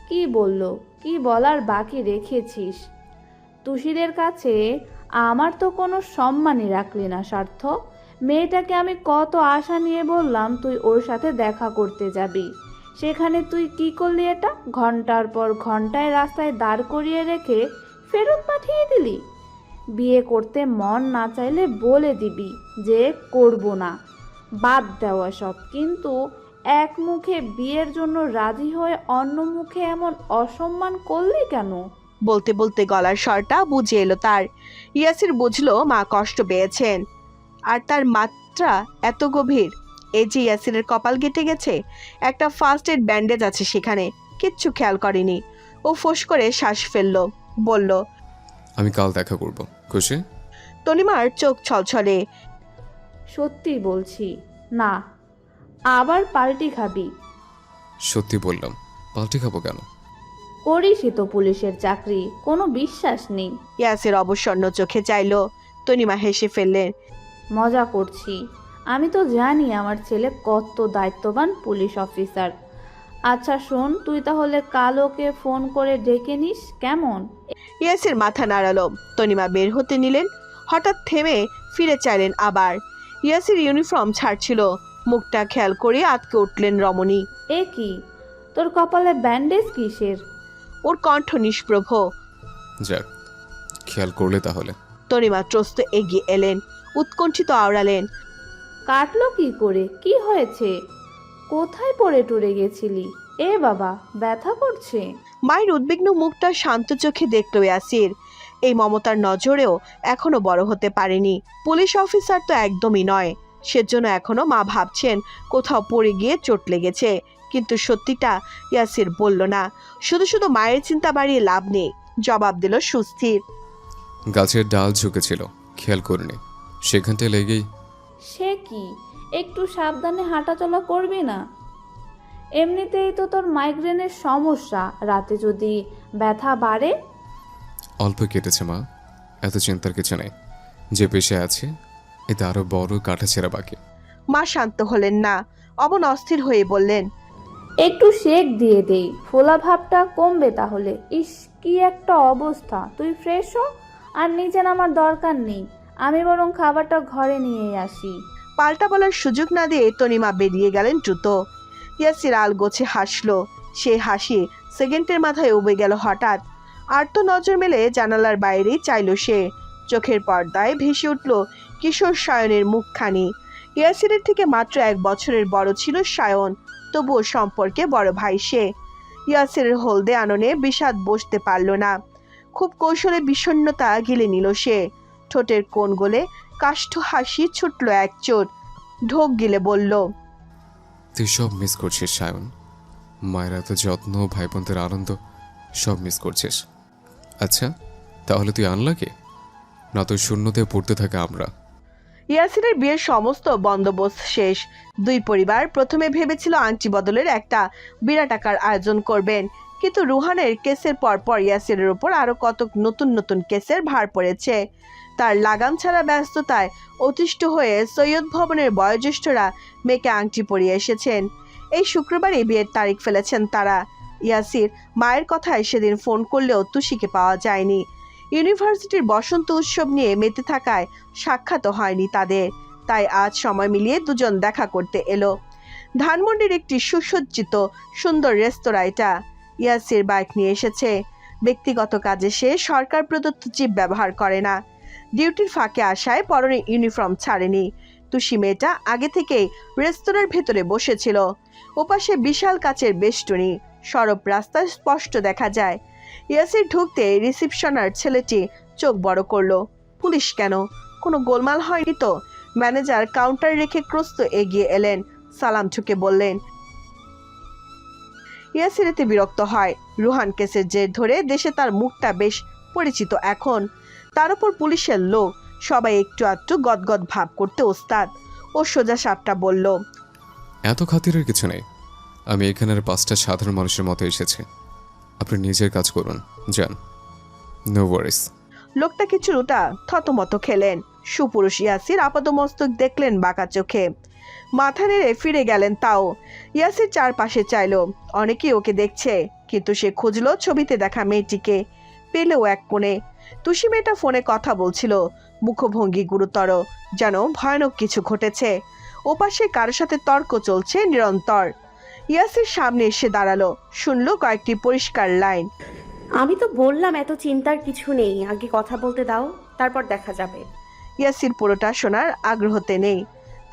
কি বললো? কি বলার বাকি রেখেছিস? তুষিদের কাছে আমার তো কোনো সম্মানই রাখলি না স্বার্থ। মেয়েটাকে আমি কত আশা নিয়ে বললাম তুই ওর সাথে দেখা করতে যাবি, সেখানে তুই কি করলি? এটা ঘন্টার পর ঘন্টায় রাস্তায় দাঁড় করিয়ে রেখে ফেরত পাঠিয়ে দিলি। বিয়ে করতে মন না চাইলে বলে দিবি যে করব না, বাদ দেওয়া সব। কিন্তু এক মুখে বিয়ের জন্য রাজি হয়ে অন্য মুখে এমন অসম্মান করলি কেন? বলতে বলতে গলার স্বরটা বুঝে এলো তার। ইয়াসির বুঝলো মা কষ্ট পেয়েছেন, আর তার মাত্রা এত গভীর। এই যে ইয়াসিরের কপাল কেটে গেছে, একটা ফার্স্ট এড ব্যান্ডেজ আছে সেখানে, কিচ্ছু খেয়াল করেনি। ও ফোঁস করে শ্বাস ফেললো, বলল, আমি কাল দেখা করব, খুশি? তনিমার চোখ ছলছলে। সত্যি বলছি না, আবার পাল্টি খাবি? সত্যি বললাম, পাল্টে খাবো কেন? করিসই তো পুলিশের চাকরি, কোনো বিশ্বাস নেই। ইয়াসির অবসন্ন চোখে চাইল। তনিমা হেসে ফেললেন। মজা করছি, আমি তো জানি আমার ছেলে কত দায়িত্ববান পুলিশ অফিসার। আচ্ছা শোন, তুই তাহলে কাল ওকে ফোন করে ডেকে নিস, কেমন? ইয়াসির মাথা নাড়ালো। তনিমা বের হতে নিলেন, হঠাৎ থেমে ফিরে চাইলেন আবার। ইয়াসির ইউনিফর্ম ছাড়ছিল, মুখটা খেয়াল করে আটকে উঠলেন রমণী। এ কি, তোর কপালে ব্যান্ডেজ কিসের? ওর কণ্ঠ নিষ্প্রভ। যাক, খেয়াল করলে তাহলে। তনিমা ত্রস্ত এগিয়ে এলেন, উৎকণ্ঠিত আওড়ালেন। কাটলো কি করে? কি হয়েছে? কোথায় পড়ে টরে গেছিলি? এ বাবা, ব্যথা করছে? মায়ের উদ্বিগ্ন মুখটা শান্ত চোখে দেখল ইয়াসির। এই মমতার নজরেও এখনো বড় হতে পারেনি। পুলিশ অফিসার তো একদমই নয়, সেজন্য এখনো মা ভাবছেন কোথাও পড়ে গিয়ে চোট লেগেছে। কিন্তু সত্যিটা ইয়াসির বলল না। শুধু শুধু মায়ের চিন্তা বাড়িয়ে লাভ নেই, জবাব দিল সুস্থির। গাছের ডাল ঝুঁকেছিল, খেয়াল করিনি, সেখানটায় লেগেই। সে কি, একটু সাবধানে হাঁটাচলা করবি না? এমনিতেই তো তোর মাইগ্রেনের সমস্যা, রাতে যদি ব্যথা বাড়ে। অল্প কেটেছে মা, এত চিন্তার কিছু নেই। যে পেশে আছে এতে আরো বড় কাটাছেঁড়া বাকি। মা শান্ত হলেন না, অমন অস্থির হয়ে বললেন। একটু শেক দিয়ে দেই, ফোলা ভাবটা কমবে তাহলে। ইস, কি একটা অবস্থা! তুই ফ্রেশ হ, আর নিচে নামার দরকার নেই, আমি বরং খাবারটা ঘরে নিয়ে আসি। পাল্টা বলার সুযোগ না দিয়ে তনিমা বেরিয়ে গেলেন দ্রুত। ইয়াসির আলগোছে হাসলো। সে হাসি সেকেন্ডের মাথায় উবে গেল হঠাৎ। আর তো নজর মেলে জানালার বাইরেই চাইল সে। চোখের পর্দায় ভেসে উঠল কিশোর সায়নের মুখখানি। ইয়াসিরের থেকে মাত্র 1 বছরের বড় ছিল সায়ন, তবুও সম্পর্কে বড় ভাই সে। ইয়াসিরের হলদে আননে বিষাদ বসতে পারল না। খুব কৌশলে বিষণ্ণতা গিলে নিল সে। ঠোঁটের কোণ গলে কাষ্ঠ হাসি ছুটল এক চোট। ঢোক গিলে বলল, তুই সব মিস করছিস সায়ন। মায়ের এত যত্ন, ভাই বোনদের আনন্দ, সব মিস করছিস। আচ্ছা, তাহলে তুই আনলাকে না? তুই শূন্যতে পড়তে থাকে আমরা। ইয়াসিরের বিয়ের সমস্ত বন্দোবস্ত শেষ। দুই পরিবার প্রথমে ভেবেছিল আংটি বদলের একটা বিরাট আকার আয়োজন করবেন, কিন্তু রুহানের কেসের পরপর ইয়াসিরের উপর আরো কত নতুন নতুন কেসের ভার পড়েছে। তার লাগাম ছাড়া ব্যস্ততায় অতিষ্ঠ হয়ে সৈয়দ ভবনের বয়োজ্যেষ্ঠরা মেয়েকে আংটি পরিয়ে এসেছেন। এই শুক্রবারই বিয়ের তারিখ ফেলেছেন তারা। ইয়াসির মায়ের কথায় সেদিন ফোন করলেও তুষিকে পাওয়া যায়নি। ইউনিভার্সিটির বসন্ত উৎসব নিয়ে মেতে থাকায় সাক্ষাৎ হয়নি তাদের। তাই আজ সময় মিলিয়ে দুজন দেখা করতে এলো। ধানমন্ডির একটি সুসজ্জিত সুন্দর রেস্তোরাঁ এটা। ইয়াসির বাইক নিয়ে এসেছে। ব্যক্তিগত কাজে সে সরকার প্রদত্ত জিপ ব্যবহার করে না। ডিউটির ফাঁকে আসায় পরনে ইউনিফর্ম ছাড়েনি। তুষি মেয়েটা আগে থেকেই রেস্তোরাঁর ভেতরে বসেছিল। ওপাশে বিশাল কাচের বেষ্টনী, সরব রাস্তায় স্পষ্ট দেখা যায়। ইয়াসির ঢুকতে রিসিপশনার ছেলেটি চোখ বড় করলো। পুলিশ কেন? কোনো গোলমাল হয়নি তো? ম্যানেজার কাউন্টার রেখে ক্রস্ত এগিয়ে এলেন, সালাম ঠুকে বললেন। ইয়াসির এতে বিরক্ত হয়। রুহান কেসের জের ধরে দেশে তার মুখটা বেশ পরিচিত এখন। তার উপর পুলিশের লোক, সবাই একটু আধটু গদগদ ভাব করতে ওস্তাদ। ও সোজা সাপটা বলল, এত খাতিরের কিছু নেই। আমি এখানের 5টা সাধারণ মানুষের মতো এসেছি। আপনি নিজের কাজ করুন, যান। নো ওয়ারিস। লোকটা কিছুটা থতমত খেলেন। সুপুরুষ ইয়াসির আপাতমস্তক দেখলেন বাঁকা চোখে, মাথা নেড়ে ফিরে গেলেন। তাও ইয়াসির চারপাশে চাইল, অনেকেই ওকে দেখছে, কিন্তু সে খুঁজলো ছবিতে দেখা মেয়েটিকে। পেলেও এক কোণে তুষি মেয়েটা ফোনে কথা বলছিল, মুখভঙ্গি গুরুতর, যেন ভয়ানক কিছু ঘটেছে। ওপাশে কারো সাথে তর্ক চলছে নিরন্তর। ইয়াসির সামনে এসে দাঁড়ালো, শুনলো কয়েকটি পরিষ্কার লাইন। আমি তো বললাম এত চিন্তার কিছু নেই, আগে কথা বলতে দাও, তারপর দেখা যাবে। ইয়াসির পুরোটা শোনার আগ্রহতে নেই।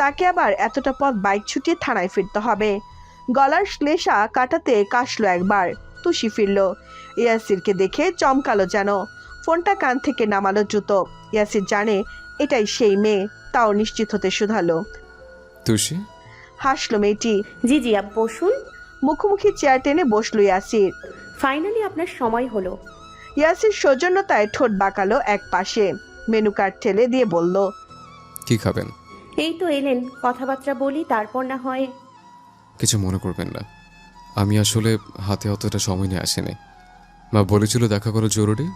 তাকে আবার এতটা পথ বাইক ছুটিয়ে থানায় ফিরতে হবে। গলার শ্লেষা কাটাতে কাশলো একবার। তুষি ফিরল। ইয়াসিরকে দেখে চমকালো যেন। ফোনটা কান থেকে নামালো দ্রুত। ইয়াসির জানে এটাই সেই মেয়ে, তাও নিশ্চিত হতে শুধালো, তুষি? হাসলো মেয়েটি। জি জি, বসুন। মুখোমুখি চেয়ার টেনে বসলো ইয়াসির। ফাইনালি আপনার সময় হলো। ইয়াসির সৌজন্যতায় ঠোঁট বাঁকালো এক পাশে, মেনু কার্ড ঠেলে দিয়ে বলল, কি খাবেন? এই তো এলেন, কথাবার্তা বলি, তারপর না হয়। কিছু মনে করবেন না, আমি আসলে হাতে অতটা সময় নিয়ে আসিনি। মা বলেছিল দেখা করা জরুরি।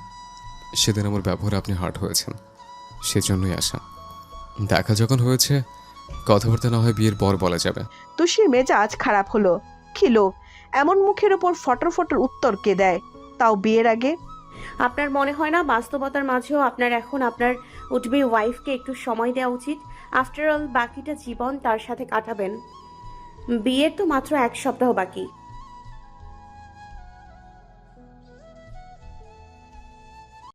সেদিন আমার ব্যবহারে আপনি হার্ট হয়েছেন, সেজন্যই আসা। দেখা যখন হয়েছে, কথাবার্তা না হয় বিয়ের পর বলা যাবে। তুষির মেজাজ খারাপ হলো। কি লোক এমন মুখের ওপর ফটর ফটর উত্তর কে দেয়, তাও বিয়ের আগে? আপনার মনে হয় না বাস্তবতার মাঝেও আপনার এখন আপনার উঠবি ওয়াইফকে একটু সময় দেওয়া উচিত? আফটার অল বাকিটা জীবন তার সাথে কাটাবেন। বিয়ের তো মাত্র 1 সপ্তাহ বাকি।